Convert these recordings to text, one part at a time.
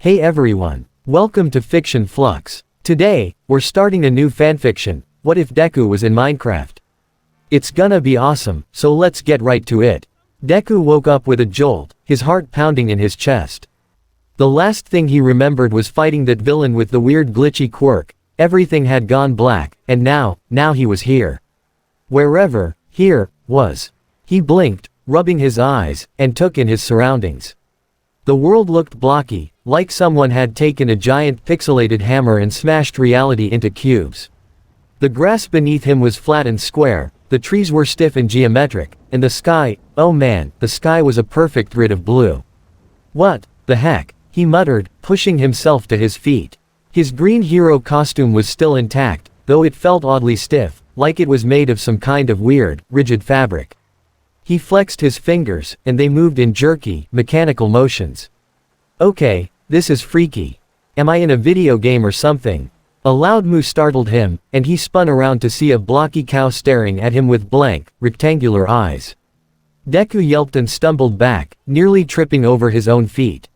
Hey everyone, welcome to Fiction Flux. Today, we're starting a new fanfiction, What If Deku Was in Minecraft? It's gonna be awesome, so let's get right to it. Deku woke up with a jolt, his heart pounding in his chest. The last thing he remembered was fighting that villain with the weird glitchy quirk. Everything had gone black, and now he was here. Wherever, here, was. He blinked, rubbing his eyes, and took in his surroundings. The world looked blocky, like someone had taken a giant pixelated hammer and smashed reality into cubes. The grass beneath him was flat and square, the trees were stiff and geometric, and the sky, oh man, the sky was a perfect grid of blue. What the heck? He muttered, pushing himself to his feet. His green hero costume was still intact, though it felt oddly stiff, like it was made of some kind of weird, rigid fabric. He flexed his fingers, and they moved in jerky, mechanical motions. Okay, this is freaky. Am I in a video game or something? A loud moo startled him, and he spun around to see a blocky cow staring at him with blank, rectangular eyes. Deku yelped and stumbled back, nearly tripping over his own feet.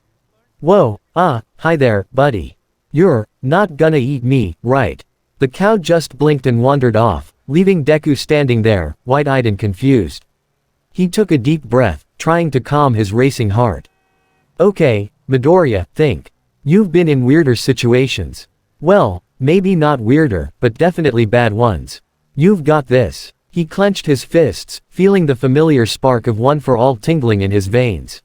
Whoa, hi there, buddy. You're not gonna eat me, right? The cow just blinked and wandered off, leaving Deku standing there, wide-eyed and confused. He took a deep breath, trying to calm his racing heart. Okay, Midoriya, think. You've been in weirder situations. Well, maybe not weirder, but definitely bad ones. You've got this. He clenched his fists, feeling the familiar spark of one for all tingling in his veins.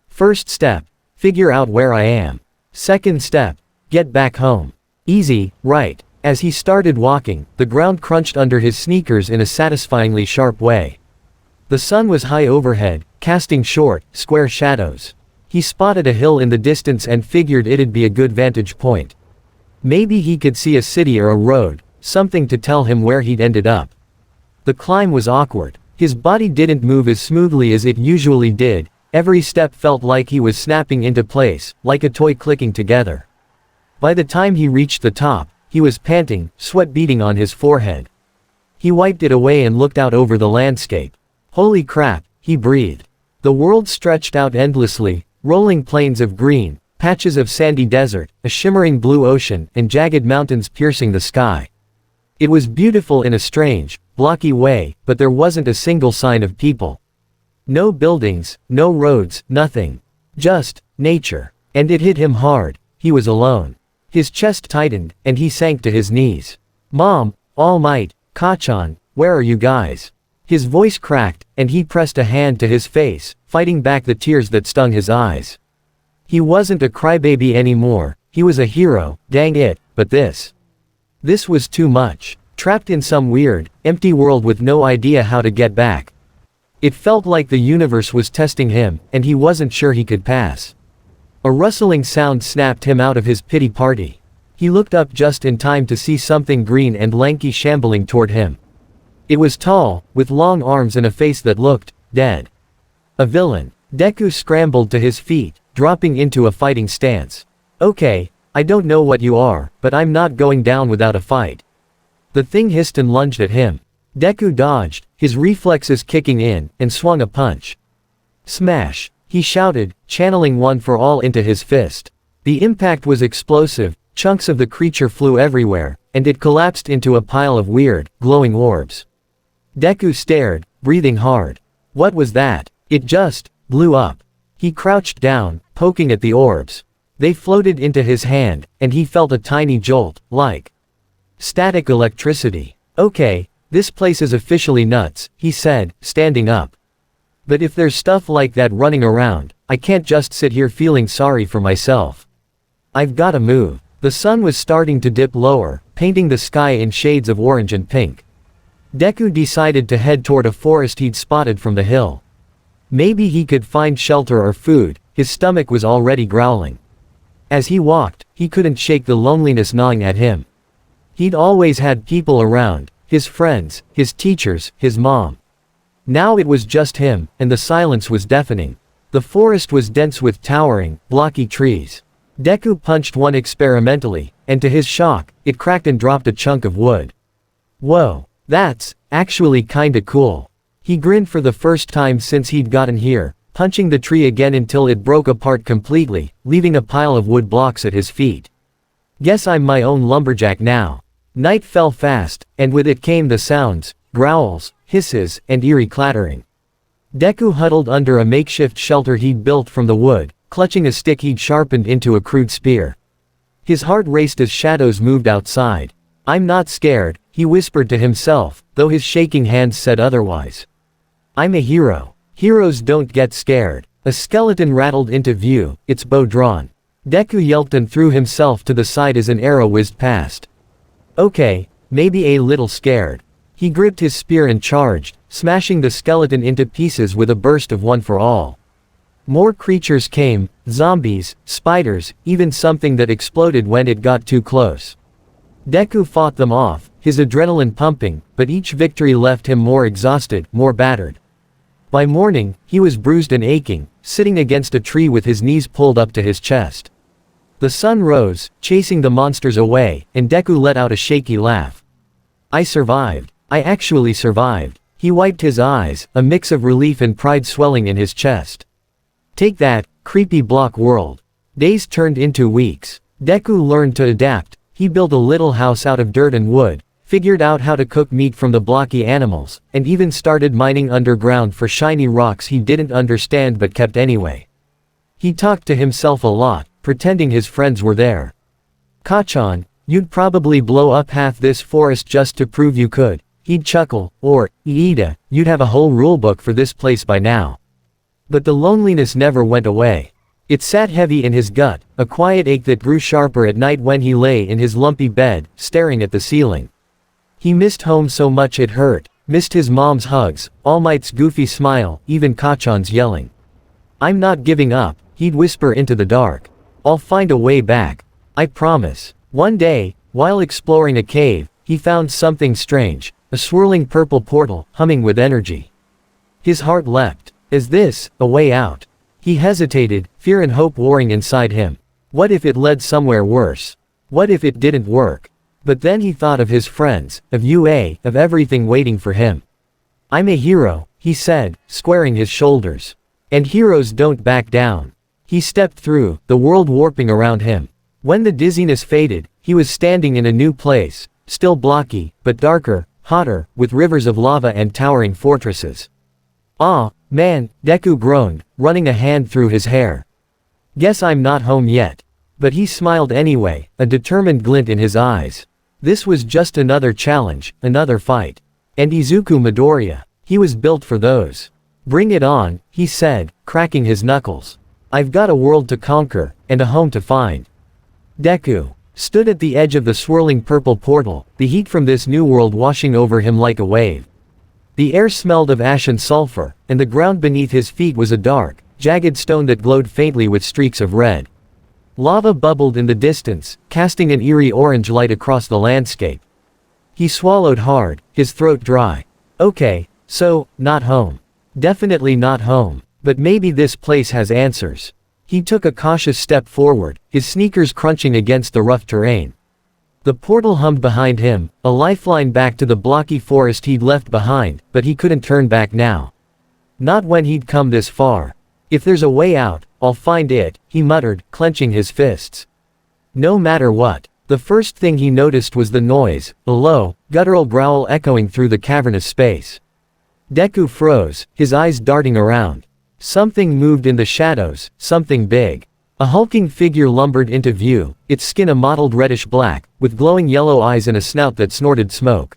First step, figure out where I am. Second step, get back home. Easy, right? As he started walking, the ground crunched under his sneakers in a satisfyingly sharp way. The sun was high overhead, casting short, square shadows. He spotted a hill in the distance and figured it'd be a good vantage point. Maybe he could see a city or a road, something to tell him where he'd ended up. The climb was awkward. His body didn't move as smoothly as it usually did. Every step felt like he was snapping into place, like a toy clicking together. By the time he reached the top, he was panting, sweat beading on his forehead. He wiped it away and looked out over the landscape. Holy crap, he breathed. The world stretched out endlessly, rolling plains of green, patches of sandy desert, a shimmering blue ocean, and jagged mountains piercing the sky. It was beautiful in a strange, blocky way, but there wasn't a single sign of people. No buildings, no roads, nothing. Just nature. And it hit him hard. He was alone. His chest tightened, and he sank to his knees. Mom, All Might, Kachan, where are you guys? His voice cracked, and he pressed a hand to his face, fighting back the tears that stung his eyes. He wasn't a crybaby anymore, he was a hero, dang it, but this was too much. Trapped in some weird, empty world with no idea how to get back. It felt like the universe was testing him, and he wasn't sure he could pass. A rustling sound snapped him out of his pity party. He looked up just in time to see something green and lanky shambling toward him. It was tall, with long arms and a face that looked dead. A villain. Deku scrambled to his feet, dropping into a fighting stance. Okay, I don't know what you are, but I'm not going down without a fight. The thing hissed and lunged at him. Deku dodged, his reflexes kicking in, and swung a punch. Smash! He shouted, channeling one for all into his fist. The impact was explosive, chunks of the creature flew everywhere, and it collapsed into a pile of weird, glowing orbs. Deku stared, breathing hard. What was that? It just blew up. He crouched down, poking at the orbs. They floated into his hand, and he felt a tiny jolt, like static electricity. Okay, this place is officially nuts, he said, standing up. But if there's stuff like that running around, I can't just sit here feeling sorry for myself. I've gotta move. The sun was starting to dip lower, painting the sky in shades of orange and pink. Deku decided to head toward a forest he'd spotted from the hill. Maybe he could find shelter or food, his stomach was already growling. As he walked, he couldn't shake the loneliness gnawing at him. He'd always had people around, his friends, his teachers, his mom. Now it was just him, and the silence was deafening. The forest was dense with towering, blocky trees. Deku punched one experimentally, and to his shock, it cracked and dropped a chunk of wood. Whoa, that's actually kinda cool. He grinned for the first time since he'd gotten here, punching the tree again until it broke apart completely, leaving a pile of wood blocks at his feet. Guess I'm my own lumberjack now. Night fell fast, and with it came the sounds, growls, hisses, and eerie clattering. Deku huddled under a makeshift shelter he'd built from the wood, clutching a stick he'd sharpened into a crude spear. His heart raced as shadows moved outside. I'm not scared, he whispered to himself, though his shaking hands said otherwise. I'm a hero. Heroes don't get scared. A skeleton rattled into view, its bow drawn. Deku yelped and threw himself to the side as an arrow whizzed past. Okay, maybe a little scared. He gripped his spear and charged, smashing the skeleton into pieces with a burst of one for all. More creatures came, zombies, spiders, even something that exploded when it got too close. Deku fought them off, his adrenaline pumping, but each victory left him more exhausted, more battered. By morning, he was bruised and aching, sitting against a tree with his knees pulled up to his chest. The sun rose, chasing the monsters away, and Deku let out a shaky laugh. I survived. I actually survived. He wiped his eyes, a mix of relief and pride swelling in his chest. Take that, creepy block world. Days turned into weeks. Deku learned to adapt. He built a little house out of dirt and wood, figured out how to cook meat from the blocky animals, and even started mining underground for shiny rocks he didn't understand but kept anyway. He talked to himself a lot, pretending his friends were there. Kachan, you'd probably blow up half this forest just to prove you could. He'd chuckle, or, Iida, you'd have a whole rulebook for this place by now. But the loneliness never went away. It sat heavy in his gut, a quiet ache that grew sharper at night when he lay in his lumpy bed, staring at the ceiling. He missed home so much it hurt, missed his mom's hugs, All Might's goofy smile, even Kachan's yelling. I'm not giving up, he'd whisper into the dark. I'll find a way back. I promise. One day, while exploring a cave, he found something strange, a swirling purple portal, humming with energy. His heart leapt. Is this a way out? He hesitated, fear and hope warring inside him. What if it led somewhere worse? What if it didn't work? But then he thought of his friends, of UA, of everything waiting for him. I'm a hero, he said, squaring his shoulders. And heroes don't back down. He stepped through, the world warping around him. When the dizziness faded, he was standing in a new place, still blocky, but darker, hotter, with rivers of lava and towering fortresses. Ah, man, Deku groaned, running a hand through his hair. Guess I'm not home yet. But he smiled anyway, a determined glint in his eyes. This was just another challenge, another fight. And Izuku Midoriya, he was built for those. Bring it on, he said, cracking his knuckles. I've got a world to conquer, and a home to find. Deku stood at the edge of the swirling purple portal, the heat from this new world washing over him like a wave. The air smelled of ash and sulfur, and the ground beneath his feet was a dark, jagged stone that glowed faintly with streaks of red. Lava bubbled in the distance, casting an eerie orange light across the landscape. He swallowed hard, his throat dry. Okay, so, not home. Definitely not home, but maybe this place has answers. He took a cautious step forward, his sneakers crunching against the rough terrain. The portal hummed behind him, a lifeline back to the blocky forest he'd left behind, but he couldn't turn back now. Not when he'd come this far. If there's a way out, I'll find it, he muttered, clenching his fists. No matter what. The first thing he noticed was the noise, a low, guttural growl echoing through the cavernous space. Deku froze, his eyes darting around. Something moved in the shadows, something big. A hulking figure lumbered into view, its skin a mottled reddish black, with glowing yellow eyes and a snout that snorted smoke.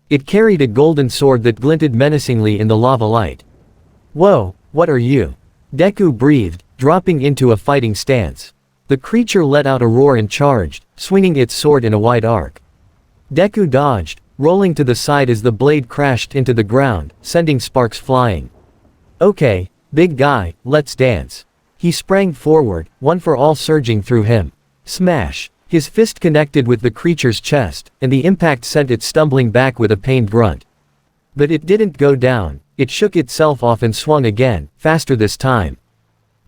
It carried a golden sword that glinted menacingly in the lava light. Whoa, what are you? Deku breathed, dropping into a fighting stance. The creature let out a roar and charged, swinging its sword in a wide arc. Deku dodged, rolling to the side as the blade crashed into the ground, sending sparks flying. Okay, big guy, let's dance. He sprang forward, one for all surging through him. Smash! His fist connected with the creature's chest, and the impact sent it stumbling back with a pained grunt. But it didn't go down, it shook itself off and swung again, faster this time.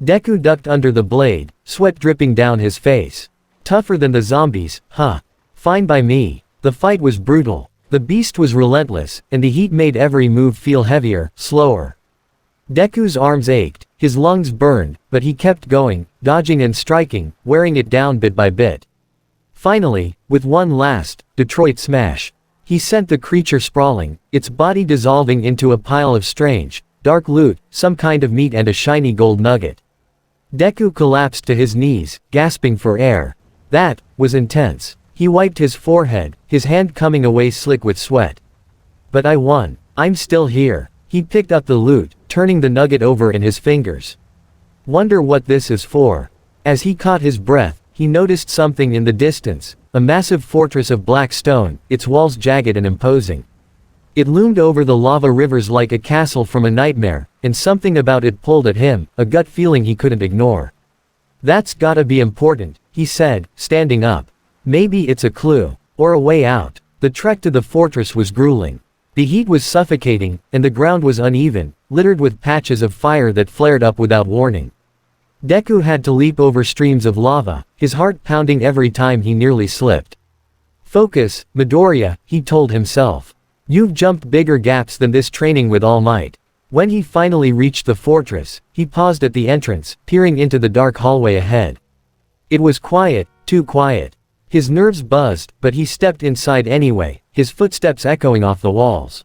Deku ducked under the blade, sweat dripping down his face. Tougher than the zombies, huh? Fine by me. The fight was brutal. The beast was relentless, and the heat made every move feel heavier, slower. Deku's arms ached, his lungs burned, but he kept going, dodging and striking, wearing it down bit by bit. Finally, with one last, Detroit smash, he sent the creature sprawling, its body dissolving into a pile of strange, dark loot, some kind of meat and a shiny gold nugget. Deku collapsed to his knees, gasping for air. That was intense. He wiped his forehead, his hand coming away slick with sweat. But I won. I'm still here. He picked up the loot, turning the nugget over in his fingers. Wonder what this is for. As he caught his breath, he noticed something in the distance, a massive fortress of black stone, its walls jagged and imposing. It loomed over the lava rivers like a castle from a nightmare, and something about it pulled at him, a gut feeling he couldn't ignore. That's gotta be important, he said, standing up. Maybe it's a clue, or a way out. The trek to the fortress was grueling. The heat was suffocating, and the ground was uneven, littered with patches of fire that flared up without warning. Deku had to leap over streams of lava, his heart pounding every time he nearly slipped. Focus, Midoriya, he told himself. You've jumped bigger gaps than this, training with all might. When he finally reached the fortress, he paused at the entrance, peering into the dark hallway ahead. It was quiet, too quiet. His nerves buzzed, but he stepped inside anyway, his footsteps echoing off the walls.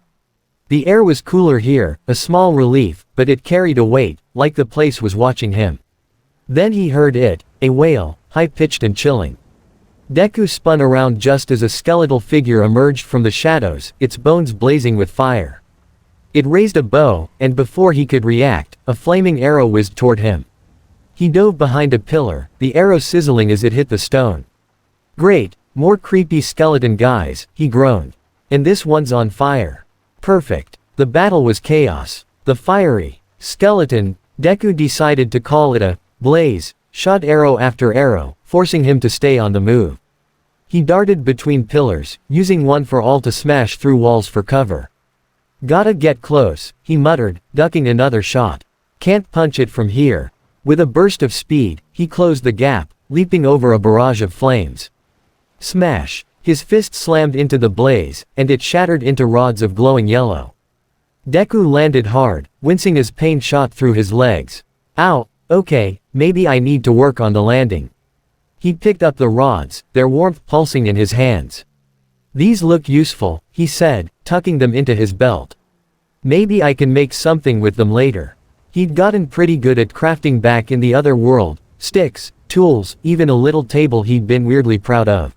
The air was cooler here, a small relief, but it carried a weight, like the place was watching him. Then he heard it, a wail, high-pitched and chilling. Deku spun around just as a skeletal figure emerged from the shadows, its bones blazing with fire. It raised a bow, and before he could react, a flaming arrow whizzed toward him. He dove behind a pillar, the arrow sizzling as it hit the stone. Great, more creepy skeleton guys, he groaned. And this one's on fire. Perfect. The battle was chaos. The fiery skeleton, Deku decided to call it a blaze, shot arrow after arrow, forcing him to stay on the move. He darted between pillars, using one for all to smash through walls for cover. Gotta get close, he muttered, ducking another shot. Can't punch it from here. With a burst of speed, he closed the gap, leaping over a barrage of flames. Smash! His fist slammed into the blaze, and it shattered into rods of glowing yellow. Deku landed hard, wincing as pain shot through his legs. Ow, okay, maybe I need to work on the landing. He picked up the rods, their warmth pulsing in his hands. These look useful, he said, tucking them into his belt. Maybe I can make something with them later. He'd gotten pretty good at crafting back in the other world, sticks, tools, even a little table he'd been weirdly proud of.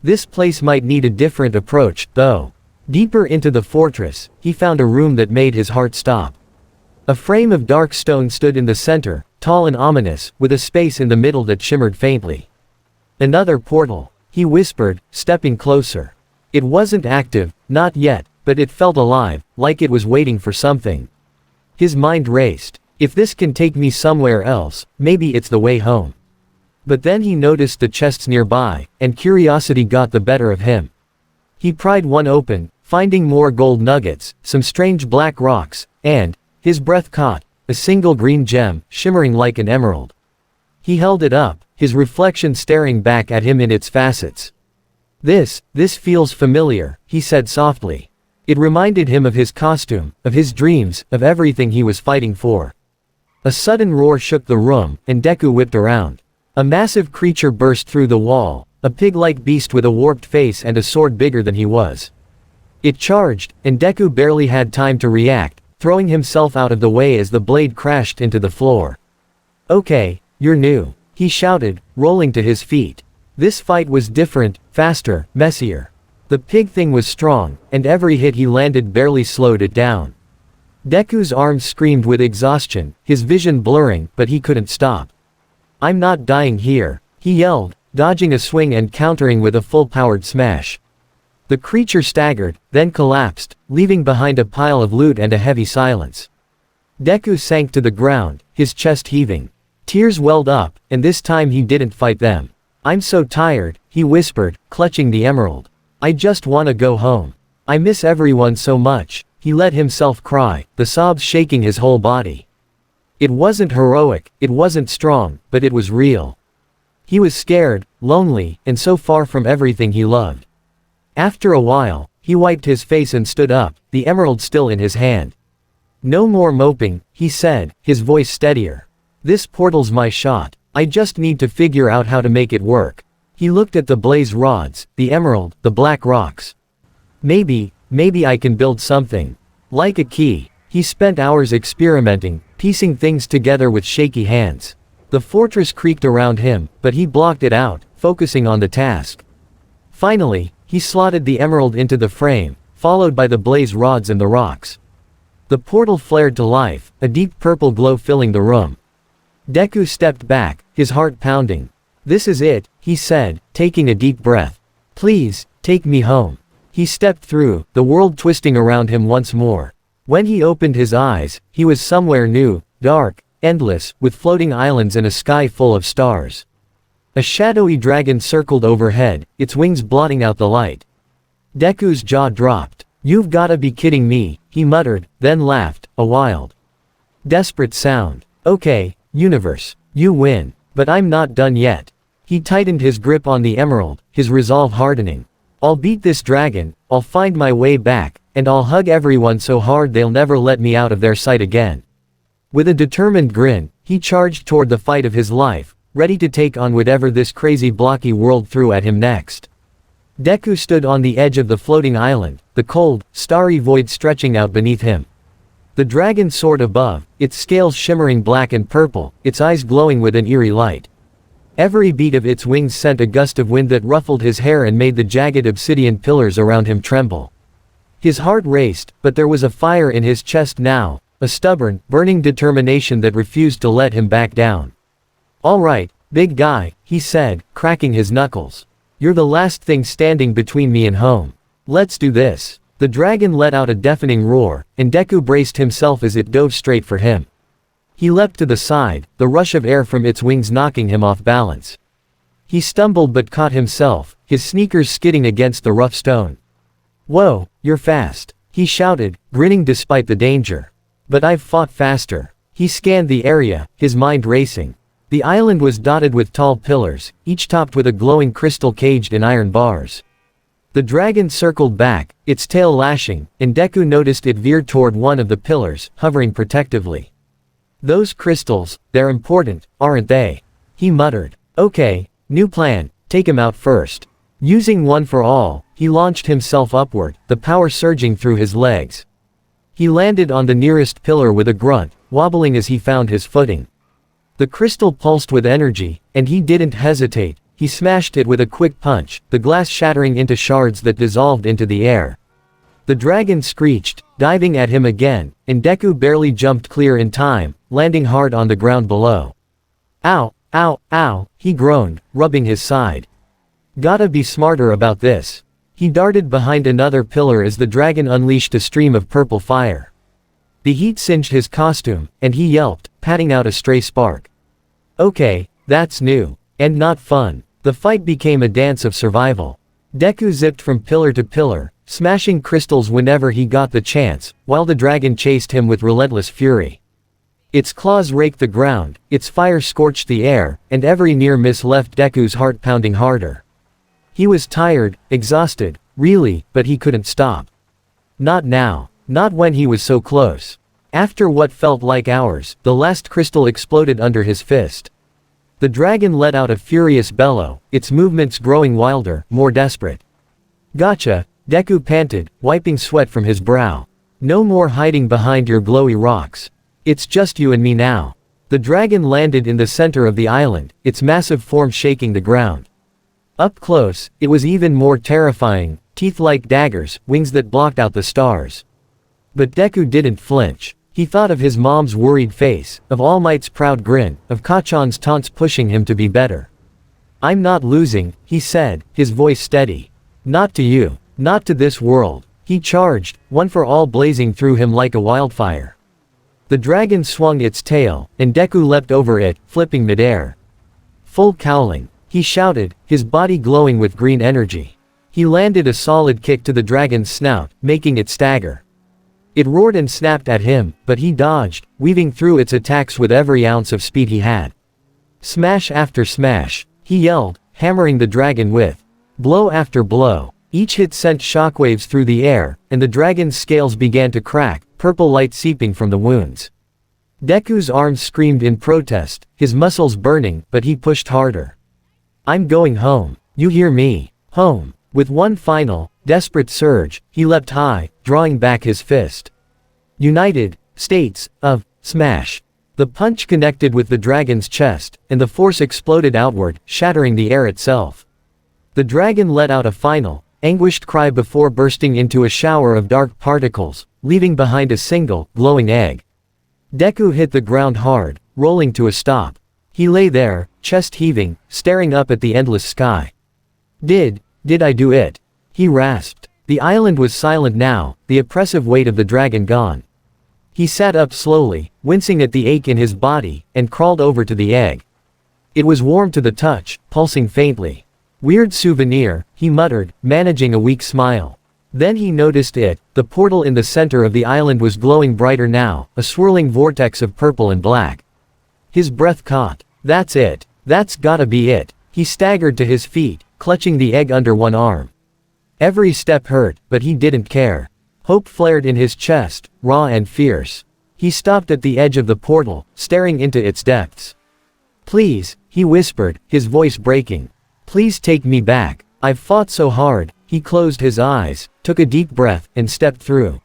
This place might need a different approach, though. Deeper into the fortress, he found a room that made his heart stop. A frame of dark stone stood in the center, tall and ominous, with a space in the middle that shimmered faintly. Another portal, he whispered, stepping closer. It wasn't active, not yet, but it felt alive, like it was waiting for something. His mind raced. If this can take me somewhere else, maybe it's the way home. But then he noticed the chests nearby, and curiosity got the better of him. He pried one open, finding more gold nuggets, some strange black rocks, and, his breath caught, a single green gem, shimmering like an emerald. He held it up, his reflection staring back at him in its facets. This feels familiar, he said softly. It reminded him of his costume, of his dreams, of everything he was fighting for. A sudden roar shook the room, and Deku whipped around. A massive creature burst through the wall, a pig-like beast with a warped face and a sword bigger than he was. It charged, and Deku barely had time to react, throwing himself out of the way as the blade crashed into the floor. Okay, you're new, he shouted, rolling to his feet. This fight was different, faster, messier. The pig thing was strong, and every hit he landed barely slowed it down. Deku's arms screamed with exhaustion, his vision blurring, but he couldn't stop. I'm not dying here, he yelled, dodging a swing and countering with a full-powered smash. The creature staggered, then collapsed, leaving behind a pile of loot and a heavy silence. Deku sank to the ground, his chest heaving. Tears welled up, and this time he didn't fight them. I'm so tired, he whispered, clutching the emerald. I just wanna go home. I miss everyone so much, he let himself cry, the sobs shaking his whole body. It wasn't heroic, it wasn't strong, but it was real. He was scared, lonely, and so far from everything he loved. After a while, he wiped his face and stood up, the emerald still in his hand. No more moping, he said, his voice steadier. This portal's my shot. I just need to figure out how to make it work. He looked at the blaze rods, the emerald, the black rocks. Maybe I can build something. Like a key. He spent hours experimenting, piecing things together with shaky hands. The fortress creaked around him, but he blocked it out, focusing on the task. Finally, he slotted the emerald into the frame, followed by the blaze rods and the rocks. The portal flared to life, a deep purple glow filling the room. Deku stepped back, his heart pounding. This is it, he said, taking a deep breath. Please, take me home. He stepped through, the world twisting around him once more. When he opened his eyes, he was somewhere new, dark, endless, with floating islands and a sky full of stars. A shadowy dragon circled overhead, its wings blotting out the light. Deku's jaw dropped. You've gotta be kidding me, he muttered, then laughed, a wild, desperate sound. Okay, universe, you win. But I'm not done yet. He tightened his grip on the emerald, his resolve hardening. I'll beat this dragon, I'll find my way back, and I'll hug everyone so hard they'll never let me out of their sight again. With a determined grin, he charged toward the fight of his life, ready to take on whatever this crazy Blocky world threw at him next. Deku stood on the edge of the floating island, the cold, starry void stretching out beneath him. The dragon soared above, its scales shimmering black and purple, its eyes glowing with an eerie light. Every beat of its wings sent a gust of wind that ruffled his hair and made the jagged obsidian pillars around him tremble. His heart raced, but there was a fire in his chest now, a stubborn, burning determination that refused to let him back down. All right, big guy, he said, cracking his knuckles. You're the last thing standing between me and home. Let's do this. The dragon let out a deafening roar, and Deku braced himself as it dove straight for him. He leapt to the side, the rush of air from its wings knocking him off balance. He stumbled but caught himself, his sneakers skidding against the rough stone. Whoa, you're fast, he shouted, grinning despite the danger. But I've fought faster. He scanned the area, his mind racing. The island was dotted with tall pillars, each topped with a glowing crystal caged in iron bars. The dragon circled back, its tail lashing, and Deku noticed it veered toward one of the pillars, hovering protectively. Those crystals, they're important, aren't they? He muttered. Okay, new plan, take him out first. Using one for all, he launched himself upward, the power surging through his legs. He landed on the nearest pillar with a grunt, wobbling as he found his footing. The crystal pulsed with energy, and he didn't hesitate. He smashed it with a quick punch, the glass shattering into shards that dissolved into the air. The dragon screeched, diving at him again, and Deku barely jumped clear in time, landing hard on the ground below. Ow, ow, ow, he groaned, rubbing his side. Gotta be smarter about this. He darted behind another pillar as the dragon unleashed a stream of purple fire. The heat singed his costume, and he yelped, patting out a stray spark. Okay, that's new. And not fun. The fight became a dance of survival. Deku zipped from pillar to pillar, smashing crystals whenever he got the chance, while the dragon chased him with relentless fury. Its claws raked the ground, its fire scorched the air, and every near miss left Deku's heart pounding harder. He was tired, exhausted, really, but he couldn't stop. Not now. Not when he was so close. After what felt like hours, the last crystal exploded under his fist. The dragon let out a furious bellow, its movements growing wilder, more desperate. Gotcha, Deku panted, wiping sweat from his brow. No more hiding behind your glowy rocks. It's just you and me now. The dragon landed in the center of the island, its massive form shaking the ground. Up close, it was even more terrifying, teeth like daggers, wings that blocked out the stars. But Deku didn't flinch. He thought of his mom's worried face, of All Might's proud grin, of Kachan's taunts pushing him to be better. I'm not losing, he said, his voice steady. Not to you. Not to this world. He charged, one for all blazing through him like a wildfire. The dragon swung its tail, and Deku leapt over it, flipping midair. Full cowling. He shouted, his body glowing with green energy. He landed a solid kick to the dragon's snout, making it stagger. It roared and snapped at him, but he dodged, weaving through its attacks with every ounce of speed he had. Smash after smash, he yelled, hammering the dragon with blow after blow. Each hit sent shockwaves through the air, and the dragon's scales began to crack, purple light seeping from the wounds. Deku's arms screamed in protest, his muscles burning, but he pushed harder. I'm going home. You hear me? Home. With one final, desperate surge, he leapt high, drawing back his fist. United States of Smash. The punch connected with the dragon's chest, and the force exploded outward, shattering the air itself. The dragon let out a final, anguished cry before bursting into a shower of dark particles, leaving behind a single, glowing egg. Deku hit the ground hard, rolling to a stop. He lay there, chest heaving, staring up at the endless sky. Did I do it? He rasped. The island was silent now, the oppressive weight of the dragon gone. He sat up slowly, wincing at the ache in his body, and crawled over to the egg. It was warm to the touch, pulsing faintly. Weird souvenir, he muttered, managing a weak smile. Then he noticed it, the portal in the center of the island was glowing brighter now, a swirling vortex of purple and black. His breath caught. That's it. That's gotta be it. He staggered to his feet, clutching the egg under one arm. Every step hurt, but he didn't care. Hope flared in his chest, raw and fierce. He stopped at the edge of the portal, staring into its depths. Please, he whispered, his voice breaking. Please take me back. I've fought so hard. He closed his eyes, took a deep breath, and stepped through.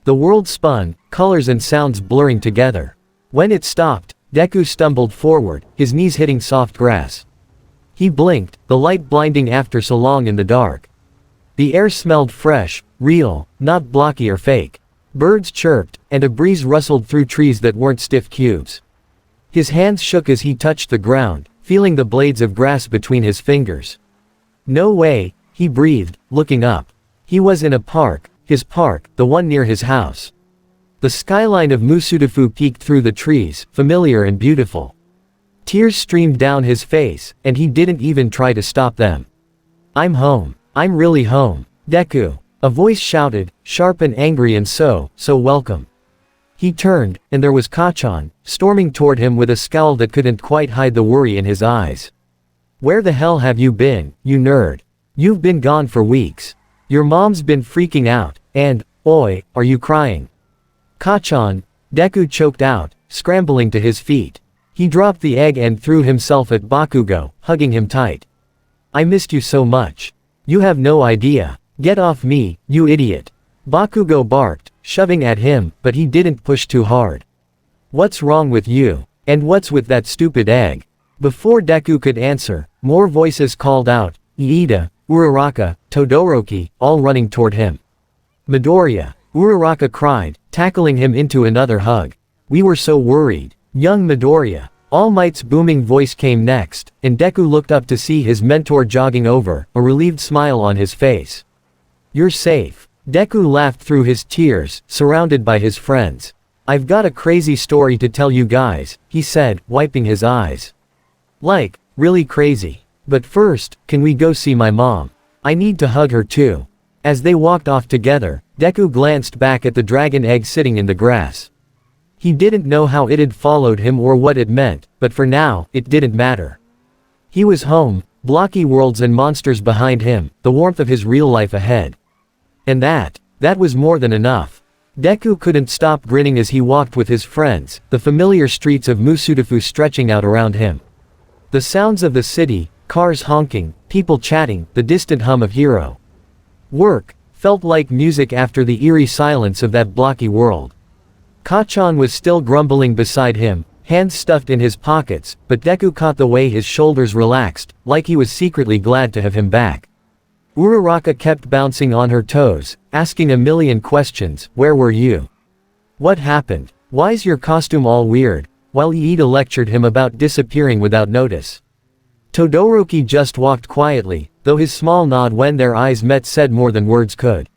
The world spun, colors and sounds blurring together. When it stopped, Deku stumbled forward, his knees hitting soft grass. He blinked, the light blinding after so long in the dark. The air smelled fresh, real, not blocky or fake. Birds chirped, and a breeze rustled through trees that weren't stiff cubes. His hands shook as he touched the ground, feeling the blades of grass between his fingers. No way, he breathed, looking up. He was in a park, his park, the one near his house. The skyline of Musudafu peeked through the trees, familiar and beautiful. Tears streamed down his face, and he didn't even try to stop them. I'm home. I'm really home. Deku. A voice shouted, sharp and angry and so welcome. He turned, and there was Kacchan, storming toward him with a scowl that couldn't quite hide the worry in his eyes. Where the hell have you been, you nerd? You've been gone for weeks. Your mom's been freaking out, and, oi, are you crying? Kacchan, Deku choked out, scrambling to his feet. He dropped the egg and threw himself at Bakugo, hugging him tight. I missed you so much. You have no idea. Get off me, you idiot. Bakugo barked, shoving at him, but he didn't push too hard. What's wrong with you? And what's with that stupid egg? Before Deku could answer, more voices called out, Iida, Uraraka, Todoroki, all running toward him. Midoriya, Uraraka cried, tackling him into another hug. We were so worried. Young Midoriya. All Might's booming voice came next, and Deku looked up to see his mentor jogging over, a relieved smile on his face. You're safe. Deku laughed through his tears, surrounded by his friends. I've got a crazy story to tell you guys, he said, wiping his eyes. Like, really crazy. But first, can we go see my mom? I need to hug her too. As they walked off together, Deku glanced back at the dragon egg sitting in the grass. He didn't know how it had followed him or what it meant, but for now, it didn't matter. He was home, blocky worlds and monsters behind him, the warmth of his real life ahead. And that was more than enough. Deku couldn't stop grinning as he walked with his friends, the familiar streets of Musudafu stretching out around him. The sounds of the city, cars honking, people chatting, the distant hum of hero work, felt like music after the eerie silence of that blocky world. Kacchan was still grumbling beside him, hands stuffed in his pockets, but Deku caught the way his shoulders relaxed, like he was secretly glad to have him back. Uraraka kept bouncing on her toes, asking a million questions. Where were you? What happened? Why's your costume all weird? While Iida lectured him about disappearing without notice. Todoroki just walked quietly, though his small nod when their eyes met said more than words could.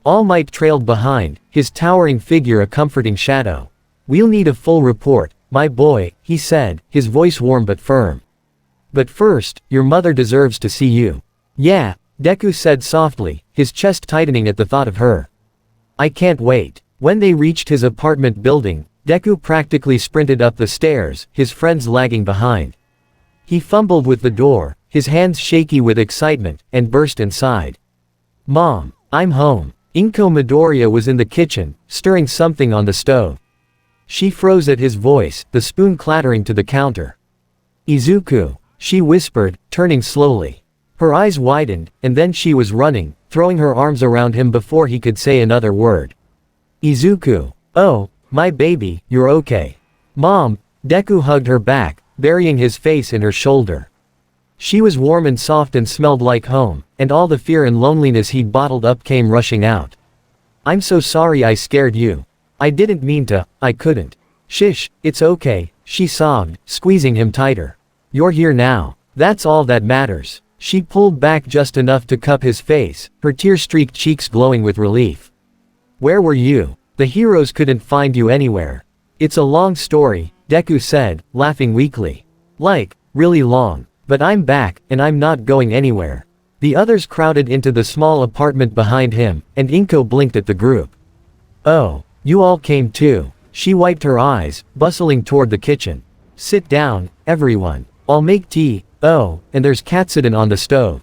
All Might trailed behind, his towering figure a comforting shadow. We'll need a full report, my boy, he said, his voice warm but firm. But first, your mother deserves to see you. Yeah, Deku said softly, his chest tightening at the thought of her. I can't wait. When they reached his apartment building, Deku practically sprinted up the stairs, his friends lagging behind. He fumbled with the door, his hands shaky with excitement, and burst inside. Mom, I'm home. Izuku Midoriya was in the kitchen, stirring something on the stove. She froze at his voice, the spoon clattering to the counter. "Izuku," she whispered, turning slowly. Her eyes widened, and then she was running, throwing her arms around him before he could say another word. "Izuku. Oh, my baby, you're okay." "Mom." Deku hugged her back, burying his face in her shoulder. She was warm and soft and smelled like home, and all the fear and loneliness he'd bottled up came rushing out. "I'm so sorry I scared you. I didn't mean to, I couldn't." "Shish, it's okay," she sobbed, squeezing him tighter. "You're here now. That's all that matters." She pulled back just enough to cup his face, her tear-streaked cheeks glowing with relief. "Where were you? The heroes couldn't find you anywhere." "It's a long story," Deku said, laughing weakly. "Like, really long. But I'm back, and I'm not going anywhere." The others crowded into the small apartment behind him, and Inko blinked at the group. "Oh, you all came too." She wiped her eyes, bustling toward the kitchen. "Sit down, everyone. I'll make tea. Oh, and there's katsudon on the stove."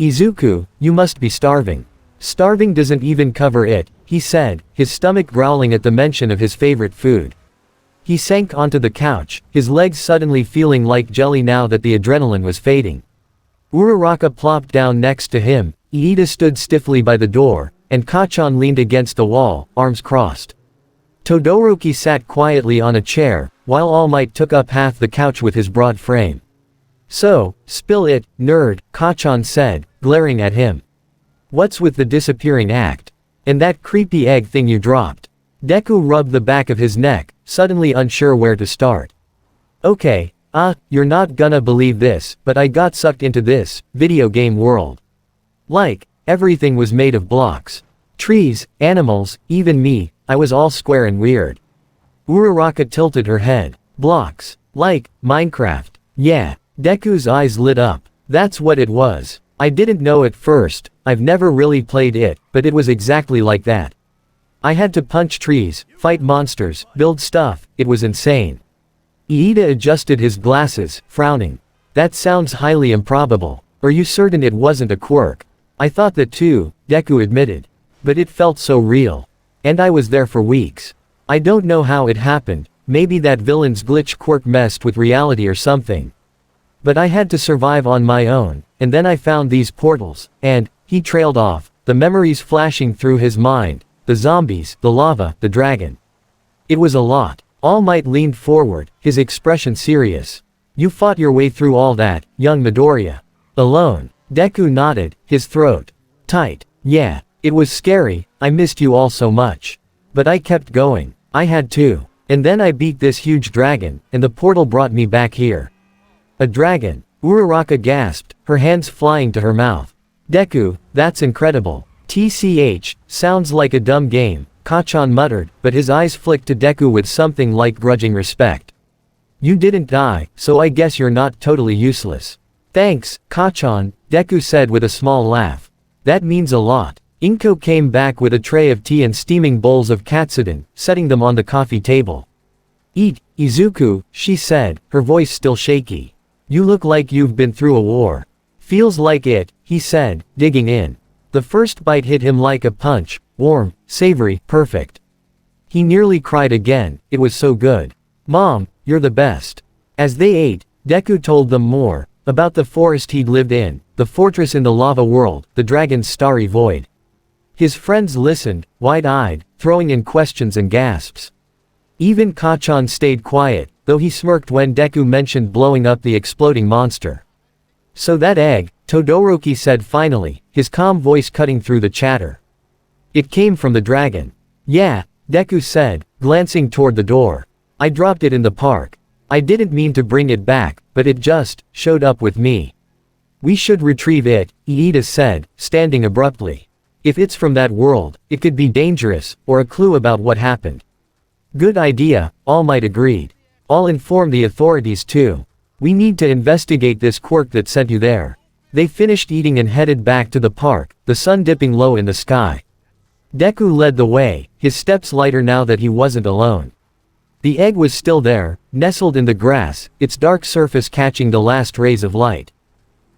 "Izuku, you must be starving." "Starving doesn't even cover it," he said, his stomach growling at the mention of his favorite food. He sank onto the couch, his legs suddenly feeling like jelly now that the adrenaline was fading. Uraraka plopped down next to him, Iida stood stiffly by the door, and Kacchan leaned against the wall, arms crossed. Todoroki sat quietly on a chair, while All Might took up half the couch with his broad frame. "So, spill it, nerd," Kacchan said, glaring at him. "What's with the disappearing act? And that creepy egg thing you dropped?" Deku rubbed the back of his neck, suddenly unsure where to start. "Okay, you're not gonna believe this, but I got sucked into this video game world. Like, everything was made of blocks. Trees, animals, even me, I was all square and weird." Uraraka tilted her head. "Blocks. Like, Minecraft." "Yeah." Deku's eyes lit up. "That's what it was. I didn't know at first, I've never really played it, but it was exactly like that. I had to punch trees, fight monsters, build stuff, it was insane." Iida adjusted his glasses, frowning. "That sounds highly improbable. Are you certain it wasn't a quirk?" "I thought that too," Deku admitted. "But it felt so real. And I was there for weeks. I don't know how it happened, maybe that villain's glitch quirk messed with reality or something. But I had to survive on my own, and then I found these portals, and," he trailed off, the memories flashing through his mind. The zombies, the lava, the dragon. It was a lot. All Might leaned forward, his expression serious. "You fought your way through all that, young Midoriya. Alone." Deku nodded, his throat tight. "Yeah, it was scary, I missed you all so much. But I kept going. I had to. And then I beat this huge dragon, and the portal brought me back here." "A dragon?" Uraraka gasped, her hands flying to her mouth. "Deku, that's incredible." "TCH, sounds like a dumb game," Kacchan muttered, but his eyes flicked to Deku with something like grudging respect. "You didn't die, so I guess you're not totally useless." "Thanks, Kacchan," Deku said with a small laugh. "That means a lot." Inko came back with a tray of tea and steaming bowls of katsudon, setting them on the coffee table. "Eat, Izuku," she said, her voice still shaky. "You look like you've been through a war." "Feels like it," he said, digging in. The first bite hit him like a punch, warm, savory, perfect. He nearly cried again, it was so good. "Mom, you're the best." As they ate, Deku told them more, about the forest he'd lived in, the fortress in the lava world, the dragon's starry void. His friends listened, wide-eyed, throwing in questions and gasps. Even Kacchan stayed quiet, though he smirked when Deku mentioned blowing up the exploding monster. "So that egg," Todoroki said finally, his calm voice cutting through the chatter. "It came from the dragon." "Yeah," Deku said, glancing toward the door. "I dropped it in the park. I didn't mean to bring it back, but it just showed up with me." "We should retrieve it," Iida said, standing abruptly. "If it's from that world, it could be dangerous, or a clue about what happened." "Good idea," All Might agreed. "I'll inform the authorities too. We need to investigate this quirk that sent you there." They finished eating and headed back to the park, the sun dipping low in the sky. Deku led the way, his steps lighter now that he wasn't alone. The egg was still there, nestled in the grass, its dark surface catching the last rays of light.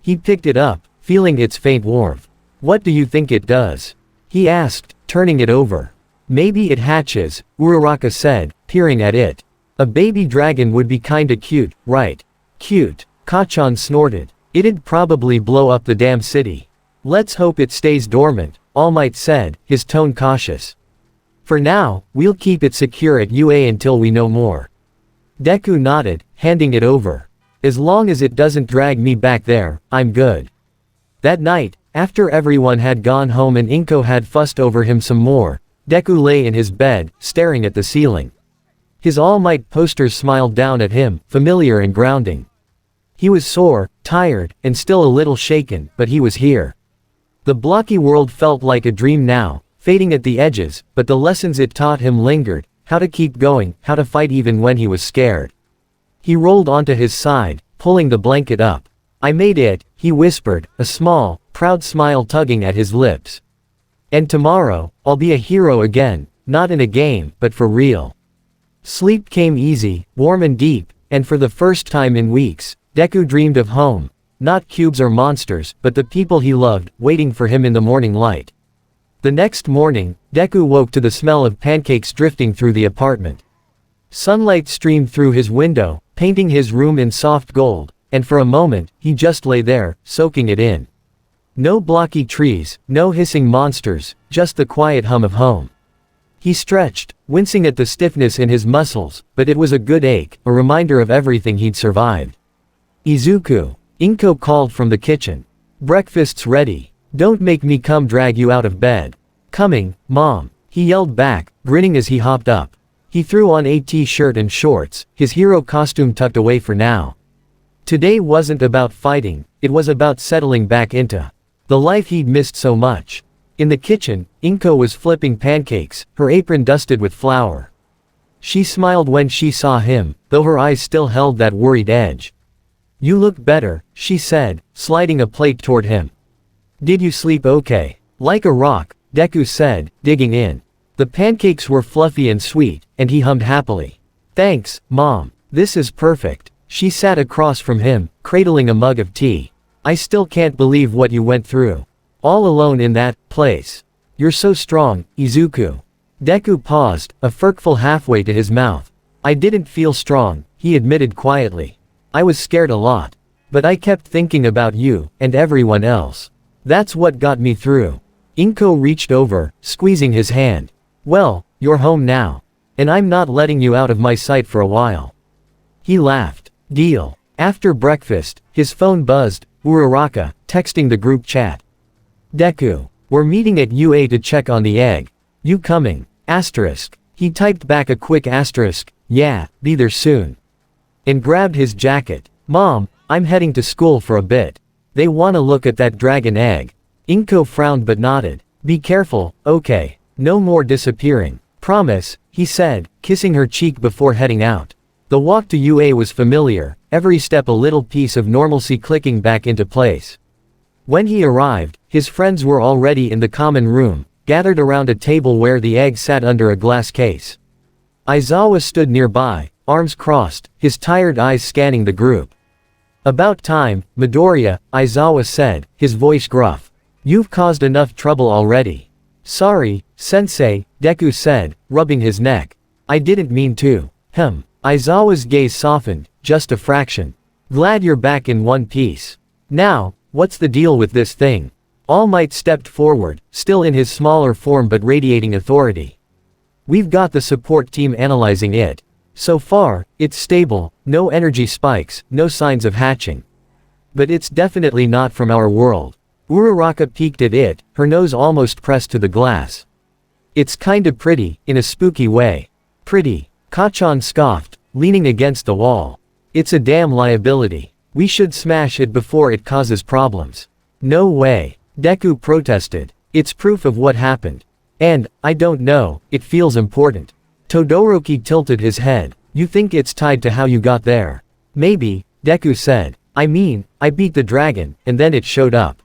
He picked it up, feeling its faint warmth. "What do you think it does?" he asked, turning it over. Maybe it hatches, Uraraka said, peering at it. A baby dragon would be kinda cute, right? Cute, Kacchan snorted. It'd probably blow up the damn city. Let's hope it stays dormant, All Might said, his tone cautious. For now, we'll keep it secure at UA until we know more. Deku nodded, handing it over. As long as it doesn't drag me back there, I'm good. That night, after everyone had gone home and Inko had fussed over him some more, Deku lay in his bed, staring at the ceiling. His All Might posters smiled down at him, familiar and grounding. He was sore, tired, and still a little shaken, but he was here. The Blocky world felt like a dream now, fading at the edges, but the lessons it taught him lingered, how to keep going, how to fight even when he was scared. He rolled onto his side, pulling the blanket up. I made it, he whispered, a small, proud smile tugging at his lips. And tomorrow, I'll be a hero again, not in a game, but for real. Sleep came easy, warm and deep, and for the first time in weeks, Deku dreamed of home, not cubes or monsters, but the people he loved, waiting for him in the morning light. The next morning, Deku woke to the smell of pancakes drifting through the apartment. Sunlight streamed through his window, painting his room in soft gold, and for a moment, he just lay there, soaking it in. No blocky trees, no hissing monsters, just the quiet hum of home. He stretched, wincing at the stiffness in his muscles, but it was a good ache, a reminder of everything he'd survived. Izuku, Inko called from the kitchen. Breakfast's ready. Don't make me come drag you out of bed. Coming, Mom, he yelled back, grinning as he hopped up. He threw on a t-shirt and shorts, his hero costume tucked away for now. Today wasn't about fighting, it was about settling back into the life he'd missed so much. In the kitchen, Inko was flipping pancakes, her apron dusted with flour. She smiled when she saw him, though her eyes still held that worried edge. You look better, she said, sliding a plate toward him. Did you sleep okay? Like a rock, Deku said, digging in. The pancakes were fluffy and sweet, and he hummed happily. Thanks, Mom. This is perfect. She sat across from him, cradling a mug of tea. I still can't believe what you went through. All alone in that place. You're so strong, Izuku. Deku paused, a furkful halfway to his mouth. I didn't feel strong, he admitted quietly. I was scared a lot. But I kept thinking about you, and everyone else. That's what got me through. Inko reached over, squeezing his hand. Well, you're home now. And I'm not letting you out of my sight for a while. He laughed. Deal. After breakfast, his phone buzzed, Uraraka, texting the group chat. Deku. We're meeting at UA to check on the egg. You coming? Asterisk. He typed back a quick asterisk, yeah, be there soon. And grabbed his jacket. Mom, I'm heading to school for a bit. They wanna look at that dragon egg. Inko frowned but nodded. Be careful, okay. No more disappearing. Promise, he said, kissing her cheek before heading out. The walk to UA was familiar, every step a little piece of normalcy clicking back into place. When he arrived, his friends were already in the common room, gathered around a table where the egg sat under a glass case. Aizawa stood nearby, arms crossed, his tired eyes scanning the group. About time, Midoriya, Aizawa said, his voice gruff. You've caused enough trouble already. Sorry, sensei, Deku said, rubbing his neck. I didn't mean to. Aizawa's gaze softened, just a fraction. Glad you're back in one piece. Now, what's the deal with this thing? All Might stepped forward, still in his smaller form but radiating authority. We've got the support team analyzing it. So far, it's stable, no energy spikes, no signs of hatching. But it's definitely not from our world. Uraraka peeked at it, her nose almost pressed to the glass. It's kinda pretty, in a spooky way. Pretty. Kacchan scoffed, leaning against the wall. It's a damn liability. We should smash it before it causes problems. No way. Deku protested. It's proof of what happened. And, I don't know, it feels important. Todoroki tilted his head. You think it's tied to how you got there? Maybe, Deku said. I mean, I beat the dragon, and then it showed up.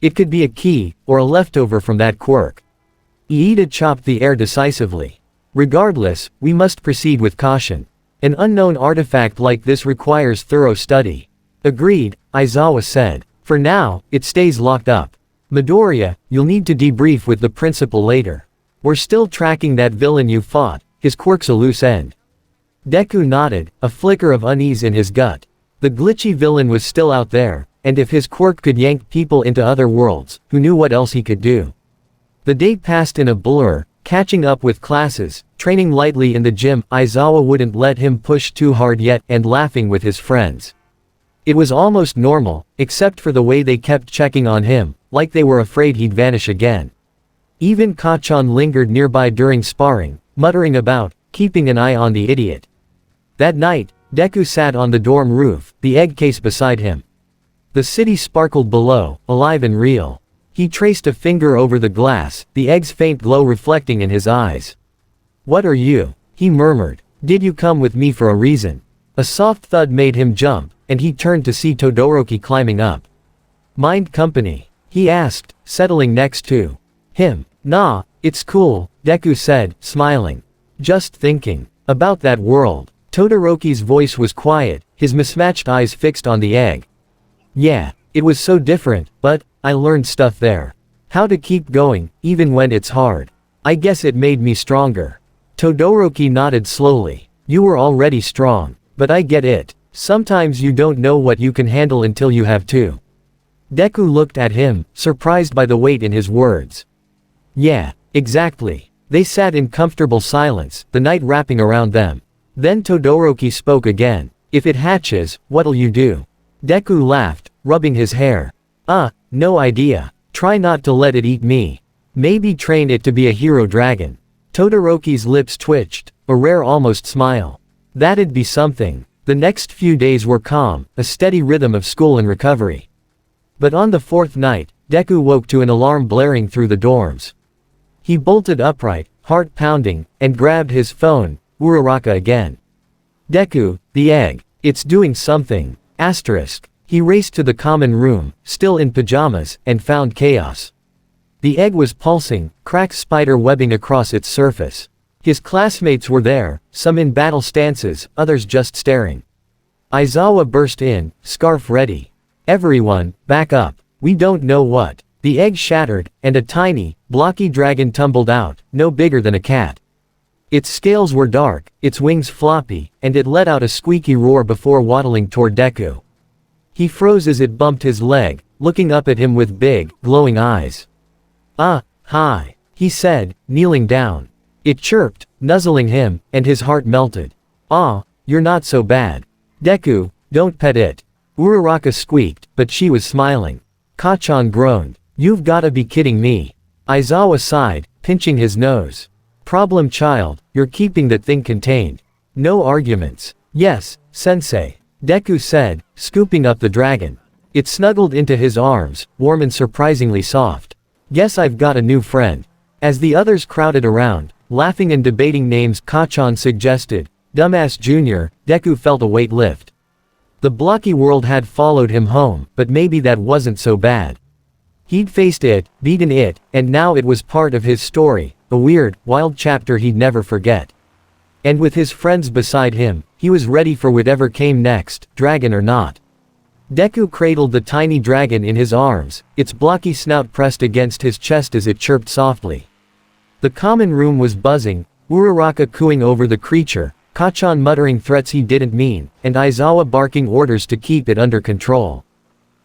It could be a key, or a leftover from that quirk. Iida chopped the air decisively. Regardless, we must proceed with caution. An unknown artifact like this requires thorough study. Agreed, Aizawa said. For now, it stays locked up. Midoriya, you'll need to debrief with the principal later. We're still tracking that villain you fought, his quirk's a loose end. Deku nodded, a flicker of unease in his gut. The glitchy villain was still out there, and if his quirk could yank people into other worlds, who knew what else he could do? The day passed in a blur, catching up with classes, training lightly in the gym. Aizawa wouldn't let him push too hard yet, and laughing with his friends. It was almost normal, except for the way they kept checking on him, like they were afraid he'd vanish again. Even Kachan lingered nearby during sparring, muttering about, keeping an eye on the idiot. That night, Deku sat on the dorm roof, the egg case beside him. The city sparkled below, alive and real. He traced a finger over the glass, the egg's faint glow reflecting in his eyes. "What are you?" he murmured. "Did you come with me for a reason?" A soft thud made him jump, and he turned to see Todoroki climbing up. "Mind company?" he asked, settling next to him. "Nah, it's cool," Deku said, smiling. "Just thinking about that world." Todoroki's voice was quiet, his mismatched eyes fixed on the egg. "Yeah, it was so different, but I learned stuff there. How to keep going, even when it's hard. I guess it made me stronger." Todoroki nodded slowly. "You were already strong, but I get it. Sometimes you don't know what you can handle until you have to." Deku looked at him, surprised by the weight in his words. "Yeah, exactly." They sat in comfortable silence, the night wrapping around them. Then Todoroki spoke again. "If it hatches, what'll you do?" Deku laughed, rubbing his hair. No idea. Try not to let it eat me. Maybe train it to be a hero dragon." Todoroki's lips twitched, a rare almost smile. That'd be something. The next few days were calm, a steady rhythm of school and recovery. But on the fourth night, Deku woke to an alarm blaring through the dorms. He bolted upright, heart pounding, and grabbed his phone. Uraraka again. "Deku, the egg. It's doing something. Asterisk." He raced to the common room, still in pajamas, and found chaos. The egg was pulsing, cracks spider webbing across its surface. His classmates were there, some in battle stances, others just staring. Aizawa burst in, scarf ready. "Everyone, back up. We don't know what." The egg shattered, and a tiny, blocky dragon tumbled out, no bigger than a cat. Its scales were dark, its wings floppy, and it let out a squeaky roar before waddling toward Deku. He froze as it bumped his leg, looking up at him with big, glowing eyes. Hi," he said, kneeling down. It chirped, nuzzling him, and his heart melted. You're not so bad. Deku, don't pet it." Uraraka squeaked, but she was smiling. Kachan groaned. "You've gotta be kidding me." Aizawa sighed, pinching his nose. "Problem child, you're keeping that thing contained. No arguments." "Yes, sensei," Deku said, scooping up the dragon. It snuggled into his arms, warm and surprisingly soft. "Guess I've got a new friend." As the others crowded around, laughing and debating names, Kachan suggested, "Dumbass Jr." Deku felt a weight lift. The Blocky world had followed him home, but maybe that wasn't so bad. He'd faced it, beaten it, and now it was part of his story, a weird, wild chapter he'd never forget. And with his friends beside him, he was ready for whatever came next, dragon or not. Deku cradled the tiny dragon in his arms, its blocky snout pressed against his chest as it chirped softly. The common room was buzzing, Uraraka cooing over the creature, Kachan muttering threats he didn't mean, and Aizawa barking orders to keep it under control.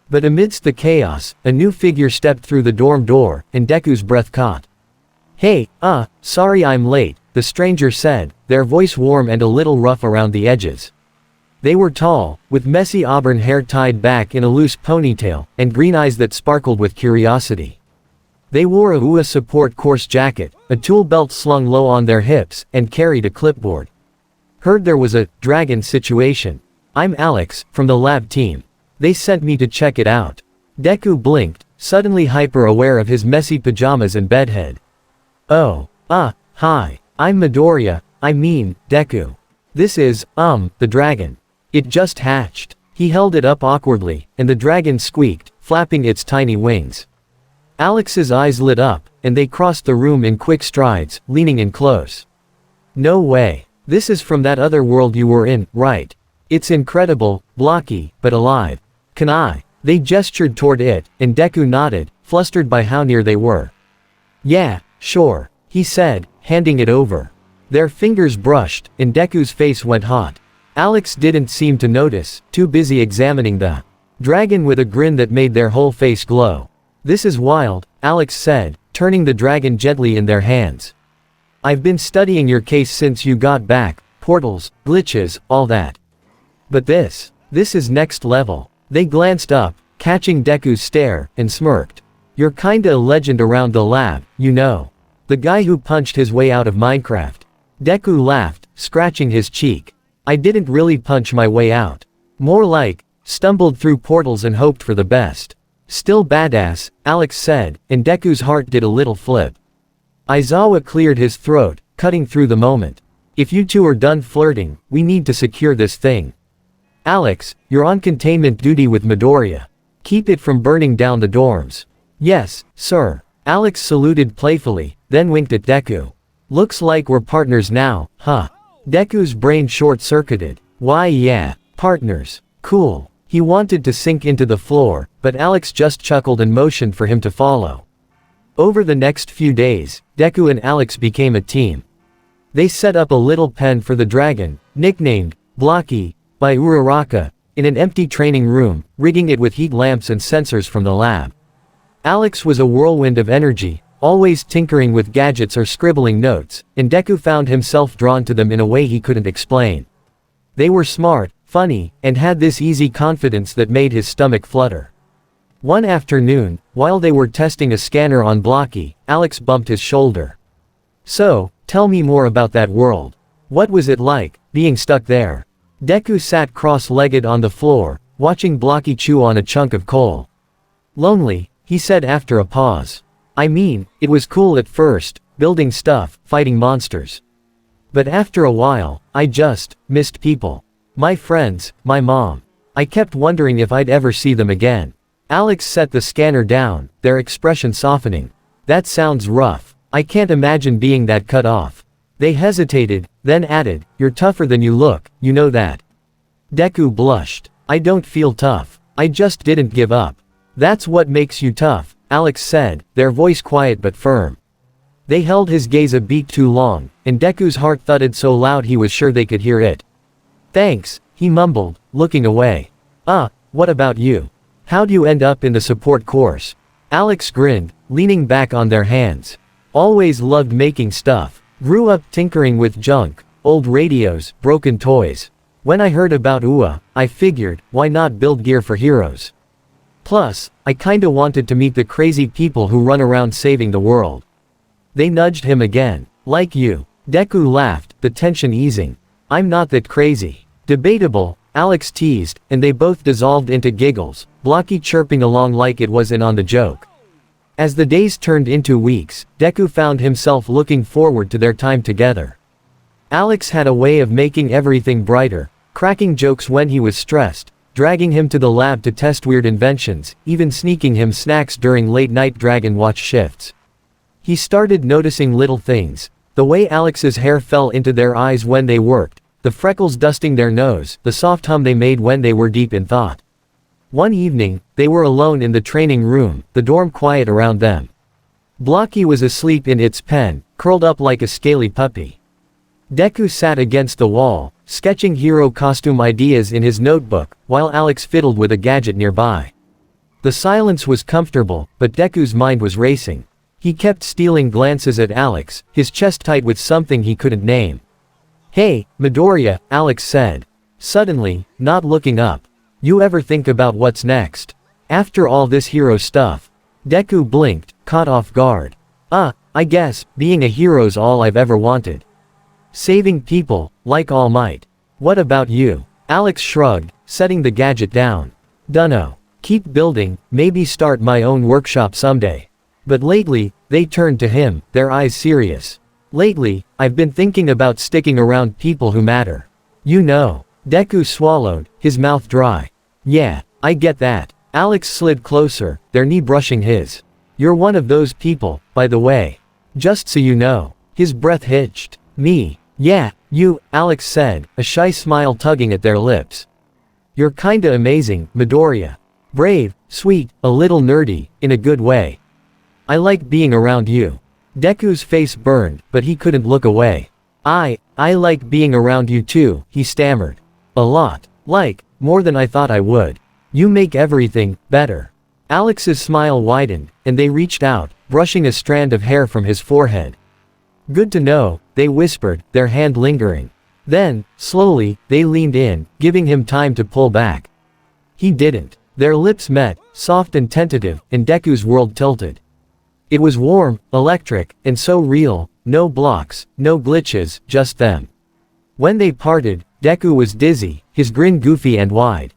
But amidst the chaos, a new figure stepped through the dorm door, and Deku's breath caught. "Hey, sorry I'm late," the stranger said, their voice warm and a little rough around the edges. They were tall, with messy auburn hair tied back in a loose ponytail, and green eyes that sparkled with curiosity. They wore a UA support course jacket, a tool belt slung low on their hips, and carried a clipboard. "Heard there was a dragon situation. I'm Alex, from the lab team. They sent me to check it out." Deku blinked, suddenly hyper-aware of his messy pajamas and bedhead. Hi. I'm Midoriya, Deku. This is, the dragon. It just hatched." He held it up awkwardly, and the dragon squeaked, flapping its tiny wings. Alex's eyes lit up, and they crossed the room in quick strides, leaning in close. "No way. This is from that other world you were in, right? It's incredible, blocky, but alive. Can I?" They gestured toward it, and Deku nodded, flustered by how near they were. Yeah, sure, he said, handing it over. Their fingers brushed, and Deku's face went hot. Alex didn't seem to notice, too busy examining the dragon with a grin that made their whole face glow. This is wild, Alex said, turning the dragon gently in their hands. I've been studying your case since you got back, portals, glitches, all that. But this is next level. They glanced up, catching Deku's stare, and smirked. You're kinda a legend around the lab, you know. The guy who punched his way out of Minecraft. Deku laughed, scratching his cheek. I didn't really punch my way out. More like, stumbled through portals and hoped for the best. Still badass, Alex said, and Deku's heart did a little flip. Aizawa cleared his throat, cutting through the moment. If you two are done flirting, we need to secure this thing. Alex, you're on containment duty with Midoriya. Keep it from burning down the dorms. Yes, sir. Alex saluted playfully, then winked at Deku. Looks like we're partners now, huh? Deku's brain short-circuited. Why yeah, partners. Cool. He wanted to sink into the floor, but Alex just chuckled and motioned for him to follow. Over the next few days, Deku and Alex became a team. They set up a little pen for the dragon, nicknamed Blocky by Uraraka, in an empty training room, rigging it with heat lamps and sensors from the lab. Alex was a whirlwind of energy, always tinkering with gadgets or scribbling notes, and Deku found himself drawn to them in a way he couldn't explain. They were smart, funny, and had this easy confidence that made his stomach flutter. One afternoon, while they were testing a scanner on Blocky, Alex bumped his shoulder. So, tell me more about that world. What was it like, being stuck there? Deku sat cross-legged on the floor, watching Blocky chew on a chunk of coal. Lonely, he said after a pause. I mean, it was cool at first, building stuff, fighting monsters. But after a while, I just missed people. My friends, my mom. I kept wondering if I'd ever see them again. Alex set the scanner down, their expression softening. That sounds rough. I can't imagine being that cut off. They hesitated, then added, you're tougher than you look, you know that. Deku blushed. I don't feel tough. I just didn't give up. That's what makes you tough, Alex said, their voice quiet but firm. They held his gaze a beat too long, and Deku's heart thudded so loud he was sure they could hear it. Thanks, he mumbled, looking away. What about you? How'd you end up in the support course? Alex grinned, leaning back on their hands. Always loved making stuff. Grew up tinkering with junk, old radios, broken toys. When I heard about UA, I figured, why not build gear for heroes? Plus, I kinda wanted to meet the crazy people who run around saving the world. They nudged him again. Like you. Deku laughed, the tension easing. I'm not that crazy. Debatable, Alex teased, and they both dissolved into giggles, Blocky chirping along like it was in on the joke. As the days turned into weeks, Deku found himself looking forward to their time together. Alex had a way of making everything brighter, cracking jokes when he was stressed, dragging him to the lab to test weird inventions, even sneaking him snacks during late-night Dragon Watch shifts. He started noticing little things, the way Alex's hair fell into their eyes when they worked, the freckles dusting their nose, the soft hum they made when they were deep in thought. One evening, they were alone in the training room, the dorm quiet around them. Blocky was asleep in its pen, curled up like a scaly puppy. Deku sat against the wall, sketching hero costume ideas in his notebook, while Alex fiddled with a gadget nearby. The silence was comfortable, but Deku's mind was racing. He kept stealing glances at Alex, his chest tight with something he couldn't name. Hey, Midoriya, Alex said. Suddenly, not looking up. You ever think about what's next? After all this hero stuff? Deku blinked, caught off guard. I guess, being a hero's all I've ever wanted. Saving people, like All Might. What about you? Alex shrugged, setting the gadget down. Dunno. Keep building, maybe start my own workshop someday. But lately, they turned to him, their eyes serious. Lately, I've been thinking about sticking around people who matter. You know. Deku swallowed, his mouth dry. Yeah, I get that. Alex slid closer, their knee brushing his. You're one of those people, by the way. Just so you know. His breath hitched. Me. Yeah, you, Alex said, a shy smile tugging at their lips. You're kinda amazing, Midoriya. Brave, Sweet, a little nerdy, in a good way. I like being around you. Deku's face burned, but he couldn't look away. I like being around you too, he stammered. A lot. Like, more than I thought I would. You make everything better. Alex's smile widened, and they reached out, brushing a strand of hair from his forehead. Good to know, they whispered, their hand lingering. Then, slowly, they leaned in, giving him time to pull back. He didn't. Their lips met, soft and tentative, and Deku's world tilted. It was warm, electric, and so real, no blocks, no glitches, just them. When they parted, Deku was dizzy, his grin goofy and wide.